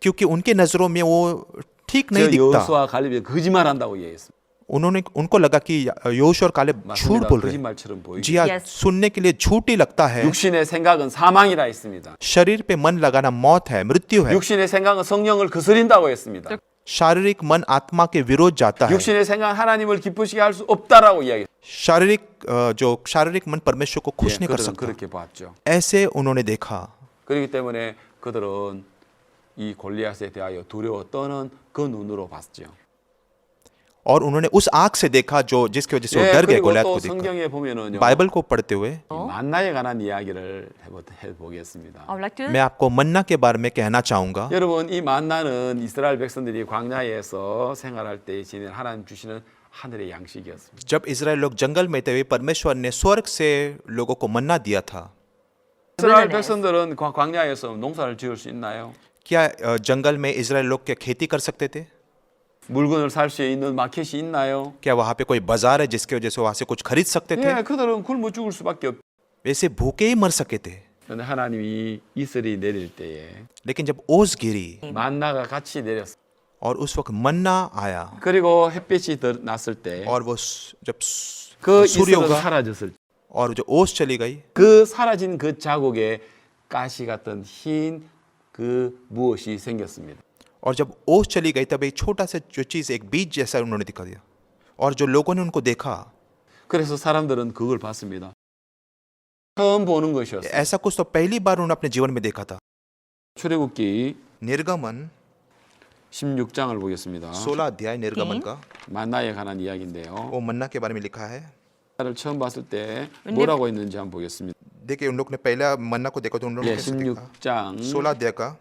क्योंकि उनके नजरों में वो ठीक नहीं 저 दिखता। 여호수아 갈렙이 거짓말한다고 얘기했습니다. उनको लगा कि यहोशू और कालेब झूठ 맞습니다. बोल रहे हैं। 거짓말처럼 보이죠. जी हाँ, Yes. सुनने के लिए झूठ ही लगता है। 육신의 생각은 사망이라 했습니다. शरीर पे मन लगाना मौत है, मृत्यु है। 육신의 생각은 성령을 거스린다고 했습니다. शारीरिक मन आत्मा के विरोध जाता है। 육신의 생각은 하나님을 기쁘시게 할 수 없다라고 이야기했어요. शारीरिक मन परमेश्वर को खुश नहीं कर 그들은 सकता। 그렇게 봤죠. ऐसे उन्होंने देखा, 그렇기 때문에 그들은 이 골리앗에 대하여 두려워 떠는 그 눈으로 봤죠. और उन्होंने उस आंख से देखा जो जिसकी वजह से वो 예, डर गए 그리고 गोलियत 또 को देखकर। 성경에 보면은요. बाइबल को पढ़ते हुए 이 만나에 관한 이야기를 해보겠습니다. I would like to मैं आपको मन्ना के बारे में कहना चाहूंगा। 여러분 이 만나는 이스라엘 백성들이 광야에서 생활할 때 지닌 하나님 주시는 하늘의 양식이었습니다. जब इजराइल लोग जंगल में थे, परमेश्वर ने स्वर्ग से लोगों को मन्ना दिया था। 이스라엘 Wilderness. 백성들은 광야에서 농사를 지을 수 있나요? क्या जंगल में इजराइल लोग क्या खेती कर सकते थे? 물건을 살 수 있는 마켓이 있나요? क्या वहाँ पे कोई बाजार है जिसकी वजह से वहाँ से कुछ खरीद सकते थे? 예, 그들은 굶어 죽을 수밖에 없. वैसे भूखे ही मर सके थे। 그런데 하나님이 이슬이 내릴 때에 लेकिन जब ओस गिरी 만나가 같이 내렸어. और उस वक्त मन्ना आया 그리고 햇빛이 났을 때 और वो जब 그 सूर्य 이슬은 उगा 사라졌을 때 और जो ओस चली गई, 그 사라진 그 자국에 가시 같은 흰 그 무엇이 생겼습니다. और जब ओस चली गई तब एक छोटा सा जो चीज, एक बीज जैसा उन्होंने दिखा दिया, और जो लोगों ने उनको देखा, 그래서 사람들은 그걸 봤습니다. 처음 보는 것이었어요. ऐसा कुछ तो पहली बार उन्होंने अपने जीवन में देखा था। 출애굽기 निर्गमन 16장을 보겠습니다. 16 अध्याय निर्गमन का, 만나에 관한 이야기인데요. वो मन्ना के बारे में लिखा है। 를 처음 봤을 때 뭐라고 했는지 한번 보겠습니다. देखिए उन लोग ने पहला मन्ना को देखा तो उन लोगों ने 예, कैसे देखा। 16장 16 अध्याय का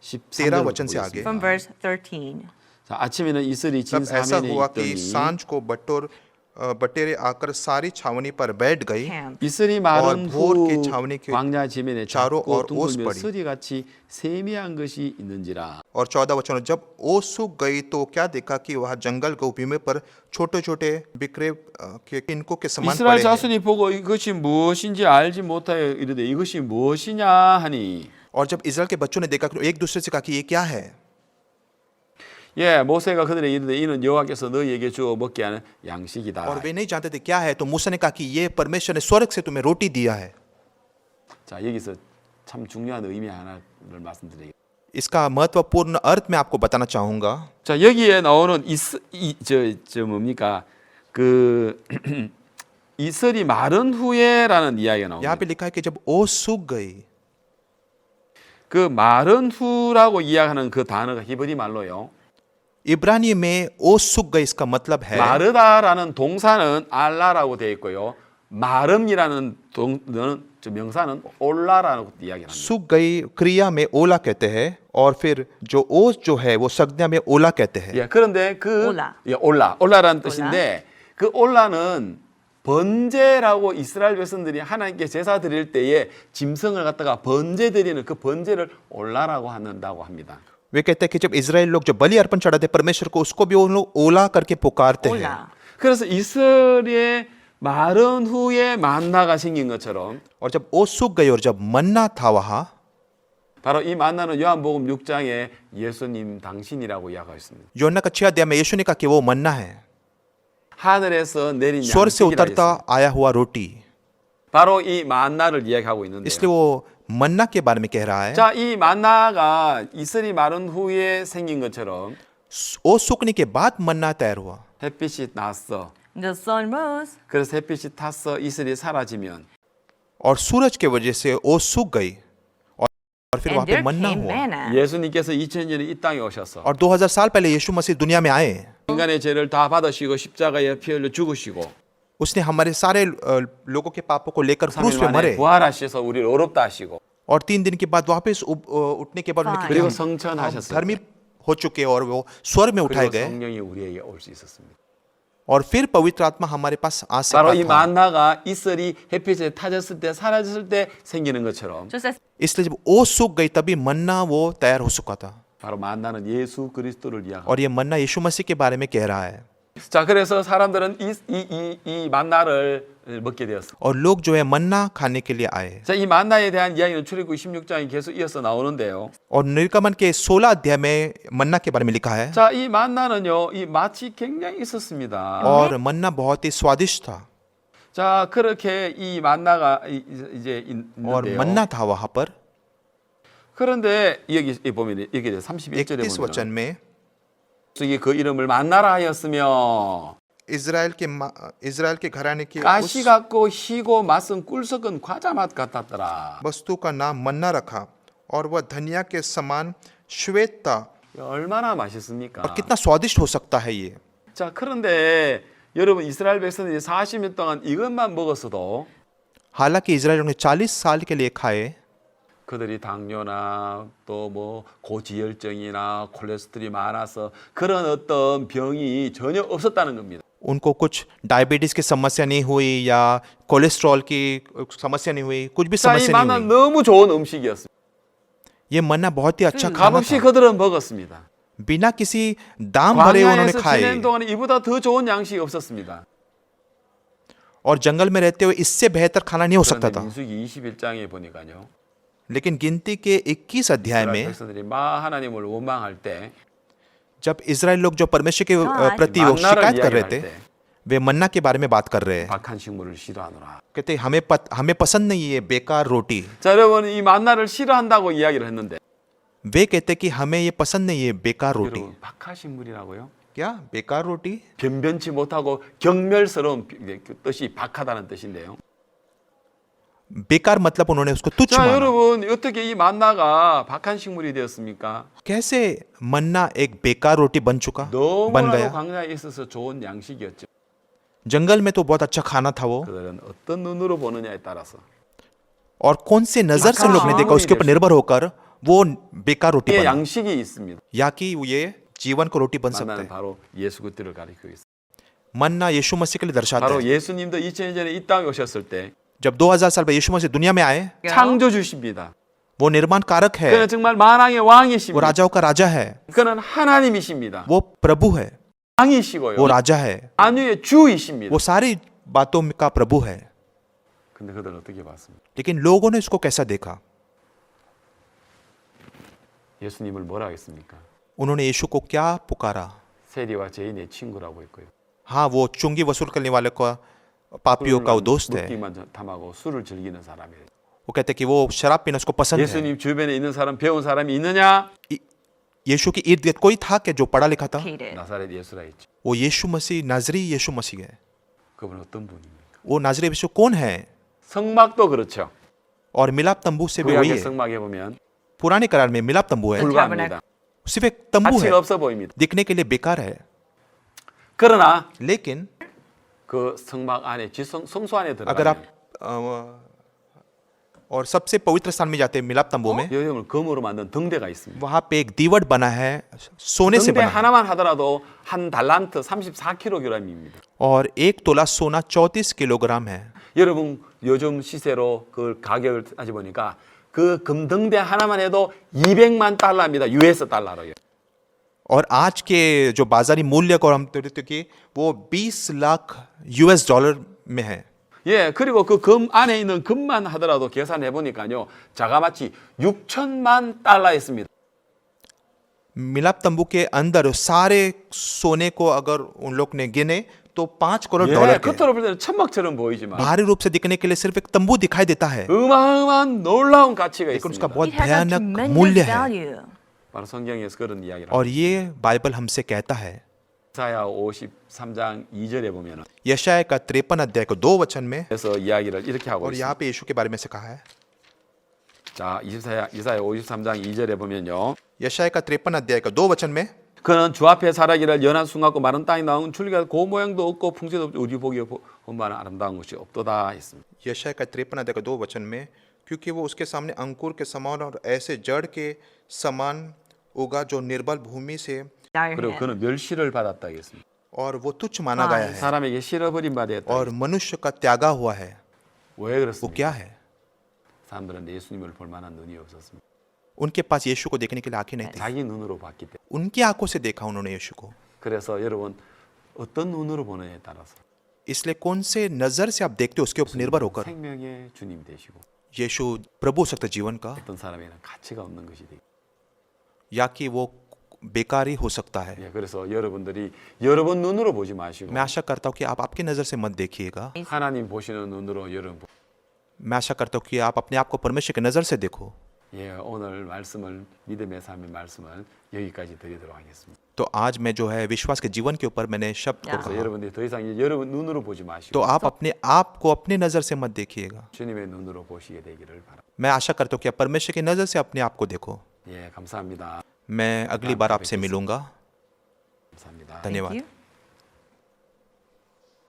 13 वचन से आगे। from verse 13. 자, 아침에는 이슬이 진 तब ऐसा 사면에 हुआ कि 있더니 सांझ को बटेरे आकर सारी छावनी पर बैठ गई, Camp. 이슬이 마른 और भोर 후 की छावनी के 광야 지면에 चारों 작고 ओर ओस 둥글며 पड़ी। 서리같이 세미한 것이 있는지라. और 14 वचन, जब ओस सूख गई तो क्या देखा कि वह जंगल को भूमि पर छोटे छोटे बिखरे के किनको के समान 이스라엘 पड़े हैं। 자손이 보고 이것이 무엇인지 알지 못하여 이르되 이것이 무엇이냐 하니. और जब इज़राइल के बच्चों ने देखा तो एक दूसरे से कहा कि ये क्या है। 예, 모세가 그들에게 이르되 이는 여호와께서 너희에게 주어 먹게 하는 और 양식이다. वे नहीं जानते थे क्या है, तो मूसा ने कहा कि ये परमेश्वर ने स्वर्ग से तुम्हें रोटी दिया है। 자, 여기서 참 중요한 의미 하나를 말씀드리겠습니다. इसका महत्वपूर्ण अर्थ मैं आपको बताना चाहूंगा। 자, 여기에 나오는 저 뭡니까? 그 이슬이 마른 후에라는 이야기가 यहाँ 나옵니다. पे लिखा है कि जब ओस सूख गई, 그 마른 후라고 이야기하는 그 단어가 히브리 말로요. इब्रानी में ओस सूख गई इसका मतलब है 마르다라는 동사는 알라라고 되어 있고요. 마름이라는 저 명사는 올라라고 이야기를 합니다. सूख गई क्रिया में ओला कहते हैं और फिर जो ओस जो है वो संज्ञा में ओला कहते हैं। 예, 그런데 그 올라. 예, 올라라는 뜻인데 그 올라는 번제라고 이스라엘 백성들이 하나님께 제사 드릴 때에 짐승을 갖다가 번제 드리는 그 번제를 올라라고 한다고 합니다. वे कहते हैं कि जब इजराइल लोग जब बलि अर्पण चढ़ाते परमेश्वर को, उसको भी उन लोग ओला करके पुकारते हैं। 올라. 그래서 이스라엘의 마른 후에 만나가 생긴 것처럼 और जब ओस सूख गई और जब मन्ना था वहां, 바로 이 만나는 요한복음 6장에 예수님 당신이라고 이야기하고 있습니다. योना का 6 अध्याय में यीशु ने कहा कि वो मन्ना है, 하늘에서 내린 स्वर्ग से 양식이라 उतरता 했습니다. आया हुआ रोटी। 바로 이 만나를 이야기하고 있는데요. इसलिए वो मन्ना के बारे में कह रहा है। 자, 이 만나가 이슬이 마른 후에 생긴 것처럼 ओस सूखने के बाद मन्ना तैयार हुआ। 햇빛이 났어. The sun rose. 그래서 햇빛이 탔어. 이슬이 사라지면 और सूरज के वजह से ओस सूख गई और फिर And वहां पे there मन्ना came हुआ। manna. 예수님께서 2000년에 이 땅에 오셔서 और 2000 साल पहले यीशु मसीह दुनिया में आए, 인간의 죄를 다 받으시고 십자가에 피 흘려 죽으시고 उसने हमारे सारे लोगों के पापों को लेकर 3일 क्रूस पे 만에 मरे 부활하셔서 우리를 어렵다 하시고 और 3 दिन के बाद वापस उठने के बाद उन्होंने कहा कि 그리고 हम 성천하셨어요. धर्मी हो चुके और वो स्वर्ग में उठाए 그리고 गए 성령이 우리에게 올 수 있었습니다. और फिर पवित्र आत्मा हमारे पास आ 바로 सका 이 था। 만나가 이슬이 햇빛에 타졌을 때 사라졌을 때 생기는 것처럼 Just as इसलिए जब ओस सूख गई तभी मन्ना वो तैयार हो चुका था। 바로 만나는 예수 그리스도를 이야기합니다. और ये मन्ना यीशु मसीह के बारे में कह रहा है। 자, 그래서 사람들은 이 만나를 먹게 되었습니다. और लोग जो है मन्ना खाने के लिए आए। 자, 이 만나에 대한 이야기는 출애굽 16장이 계속 이어서 나오는데요. और निर्गमन के 16 अध्याय में मन्ना के बारे में लिखा है। 자, 이 만나는요, 이 맛이 굉장히 있었습니다. और मन्ना बहुत ही स्वादिष्ट था 자, 그렇게 이 만나가 이제 और 있는데요. मन्ना था वहां पर। 그런데 여기 보면 여기 31절에 31 वचन 보면 में 저기 그 이름을 만나라 하였으며 इजराइल के घराने की 가시 उस 같고 희고 맛은 꿀 섞은 과자 맛 같았더라. वस्तु का नाम मन्ना रखा और वह धनिया के समान श्वेत था। 얼마나 맛있습니까? और कितना स्वादिष्ट हो सकता है ये। 자, 그런데 여러분 이스라엘 백성들이 40년 동안 이것만 먹었어도 हालांकि इजराइलियों ने 40 साल के लिए खाए, 그들이 당뇨나 또 뭐 고지혈증이나 콜레스테롤이 많아서 그런 어떤 병이 전혀 없었다는 겁니다. उनको कुछ डायबिटीज की समस्या नहीं हुई या कोलेस्ट्रॉल की समस्या नहीं हुई, कुछ भी 자, 이 समस्या 만나 नहीं हुई। 너무 좋은 음식이었습니다. ये मन्ना बहुत ही अच्छा खाना 값없이 था। 그들은 먹었습니다. बिना किसी दाम भरे उन्होंने 광야에서 खाए 지내는 동안 이보다 더 좋은 양식이 없었습니다. और जंगल में रहते हुए इससे बेहतर खाना नहीं हो सकता 그런데 था। 민수기 21장에 보니까요. लेकिन गिनती के 21 अध्याय 이스라엘 में 백성들이 막 하나님을 원망할 때 जब इजराइल लोग जो परमेश्वर के हाँ, प्रति वो 만나를 शिकायत कर रहे 이야기할 थे, 때 वे मन्ना के बारे में बात कर रहे हैं। 박한 식물을 싫어하노라. कहते हमें पसंद नहीं है बेकार रोटी। 자, 여러분 이 만나를 싫어한다고 이야기를 했는데 वे कहते कि हमें ये पसंद नहीं है बेकार रोटी। 여러분 박하 식물이라고요? क्या बेकार रोटी? 변변치 못하고 경멸스러운 뜻이 박하다는 뜻인데요. बेकार मतलब उन्होंने उसको तुच्छ 자, माना। 여러분 어떻게 이 만나가 박한 식물이 되었습니까? कैसे मन्ना एक बेकार रोटी बन 너무나도 गया? 광야에 있어서 좋은 양식이었죠. जंगल में तो बहुत अच्छा खाना था वो, 그들은 어떤 눈으로 보느냐에 따라서 और कौन से नजर से मक्का लोग ने देखा उसके ऊपर निर्भर होकर वो बेकार रोटी 이 बना, 양식이 있습니다. या कि ये जीवन को रोटी बन सकता 만나는 है। 바로 예수 그리스도를 가리키고 있습니다. मन्ना यीशु मसीह के लिए दर्शाता 바로 है। 예수님도 2000년 전에 이 땅에 오셨을 때 जब 2000 साल पहले यीशु मसीह दुनिया में आए, 창조주십니다. वो निर्माण कारक है, 그는 정말 만왕의 वो 왕이십니다. राजाओं का राजा है, 그는 하나님이십니다. वो प्रभु है, 왕이시고요. वो राजा है, 만유의 주이십니다. वो सारी बातों का प्रभु है। 근데 그들 어떻게 봤습니까? लेकिन लोगों ने उसको कैसा देखा? 예수님을 뭐라 했습니까? उन्होंने यीशु को क्या पुकारा? 세리와 죄인의 친구라고 했고요. हाँ, वो चुंगी वसूल करने वाले का पापियों का वो दोस्त है। 묻기만 탐하고 술을 즐기는 사람이에요. वो कहते हैं कि वो शराब पीना उसको पसंद है। 예수님 주변에 있는 사람, 배운 사람이 있느냐? यीशु के इर्द गिर्द कोई था कि जो पढ़ा लिखा था? Hated. 나사렛 예수라 했죠. वो यीशु मसीह, नाजरी यीशु मसीह है। 그분 어떤 분입니까? वो नाजरी यीशु कौन है? 성막도 그렇죠. और मिलाप तंबू से भी वही 구약의 है। 성막에 보면 पुराने करार में मिलाप तंबू है, 불가합니다. सिर्फ एक तंबू है, 가치가 없어 보입니다. दिखने के लिए बेकार है। 그러나 लेकिन 그 성막 안에 성소 안에 अगर आप 들어가면 और सबसे पवित्र स्थान में जाते हैं मिलाप तंबू में, 여정을 금으로 만든 등대가 있습니다. वहां पे एक दीवट बना है, सोने से 등대 बना है, 하나만 하더라도 한 달란트 34kg입니다. और एक तोला सोना 34 किलोग्राम है। 여러분 요즘 시세로 그 가격을 따져보니까 그 금등대 하나만 해도 200만 달러입니다. US 달러로요. और आज के जो बाजारी मूल्य को हम देखते कि वो 20 लाख यूएस डॉलर में है। 예, 그리고 그 금 안에 있는 금만 하더라도 계산해 보니까요. 자가마치 6천만 달러였습니다. मिलाप तंबू के अंदर सारे सोने को अगर उन लोग ने गिने तो 5 करोड़ 예, डॉलर के। 겉으로 볼 때는 천막처럼 보이지만 बाहरी रूप से दिखने के लिए सिर्फ एक तंबू दिखाई देता है, 어마어마한 놀라운 가치가 लेकिन उसका 있습니다. बहुत It has a भयानक tremendous मूल्य है। value. 바로 성경에서 그런 이야기를 और ये बाइबल हमसे कहता है, 이사야 53장 2절에 보면은 यशाया का 53 अध्याय को 2 वचन में, 그래서 이야기를 이렇게 하고 और 있습니다. यहाँ पे यीशु के बारे में से कहा है। 자, 이사야 53장 2절에 보면요. यशाया का 53 अध्याय का 2 वचन में, 그는 주 앞에 살아기를 연한 숨같고 마른 땅이 나온 줄기가 고 모양도 없고 풍채도 없고 우리 보기에 본만한 아름다운 것이 없도다 했습니다. यशाया का 53 अध्याय का 2 वचन में, क्योंकि वो उसके सामने अंकुर के समान और ऐसे जड़ के समान उगा जो निर्बल भूमि से, Dire 그리고 hand. 그는 멸시를 받았다 했습니다. और वो तुच्छ माना गया है 사람에게 실어버린 바 되었다. और मनुष्य का त्यागा हुआ है। 왜 वो 그렇습니까? क्या है? 사람들은 예수님을 볼 만한 눈이 없었습니다. उनके पास यीशु को देखने के लिए आंखें नहीं थी, 자기 눈으로 봤기 때문에. उनकी आंखों से देखा उन्होंने यीशु को। 그래서 여러분 어떤 눈으로 보느냐에 따라서 इसलिए कौन से नजर से आप देखते हो उसके ऊपर निर्भर होकर 생명의 주님 되시고 यीशु प्रभु हो सकता है जीवन का, 어떤 사람에게는 가치가 없는 것이 되고. या कि वो बेकारी हो सकता है। 예, 그래서 여러분들이 여러분 눈으로 보지 마시고 मैं आशा करता हूँ कि आप आपकी नजर से मत देखिएगा। 하나님 보시는 눈으로 여러분. मैं आशा करता हूँ कि आप अपने आप को परमेश्वर की नजर से देखो। 예, 오늘 말씀을 믿음의 삶의 말씀을 여기까지 드리도록 하겠습니다. तो आज मैं जो है विश्वास के जीवन के ऊपर मैंने शब्द को Yeah. 그래서 कहा, 여러분들이 더 이상 여러분 눈으로 보지 तो 마시고 आप अपने आप को अपनी नजर से मत देखिएगा। 주님의 눈으로 보시게 되기를 바랍니다. मैं आशा करता हूँ कि आप परमेश्वर की नजर से अपने आप को देखो। 예, 감사합니다. मैं अगली बार आपसे मिलूंगा। 감사합니다. धन्यवाद। Thank you.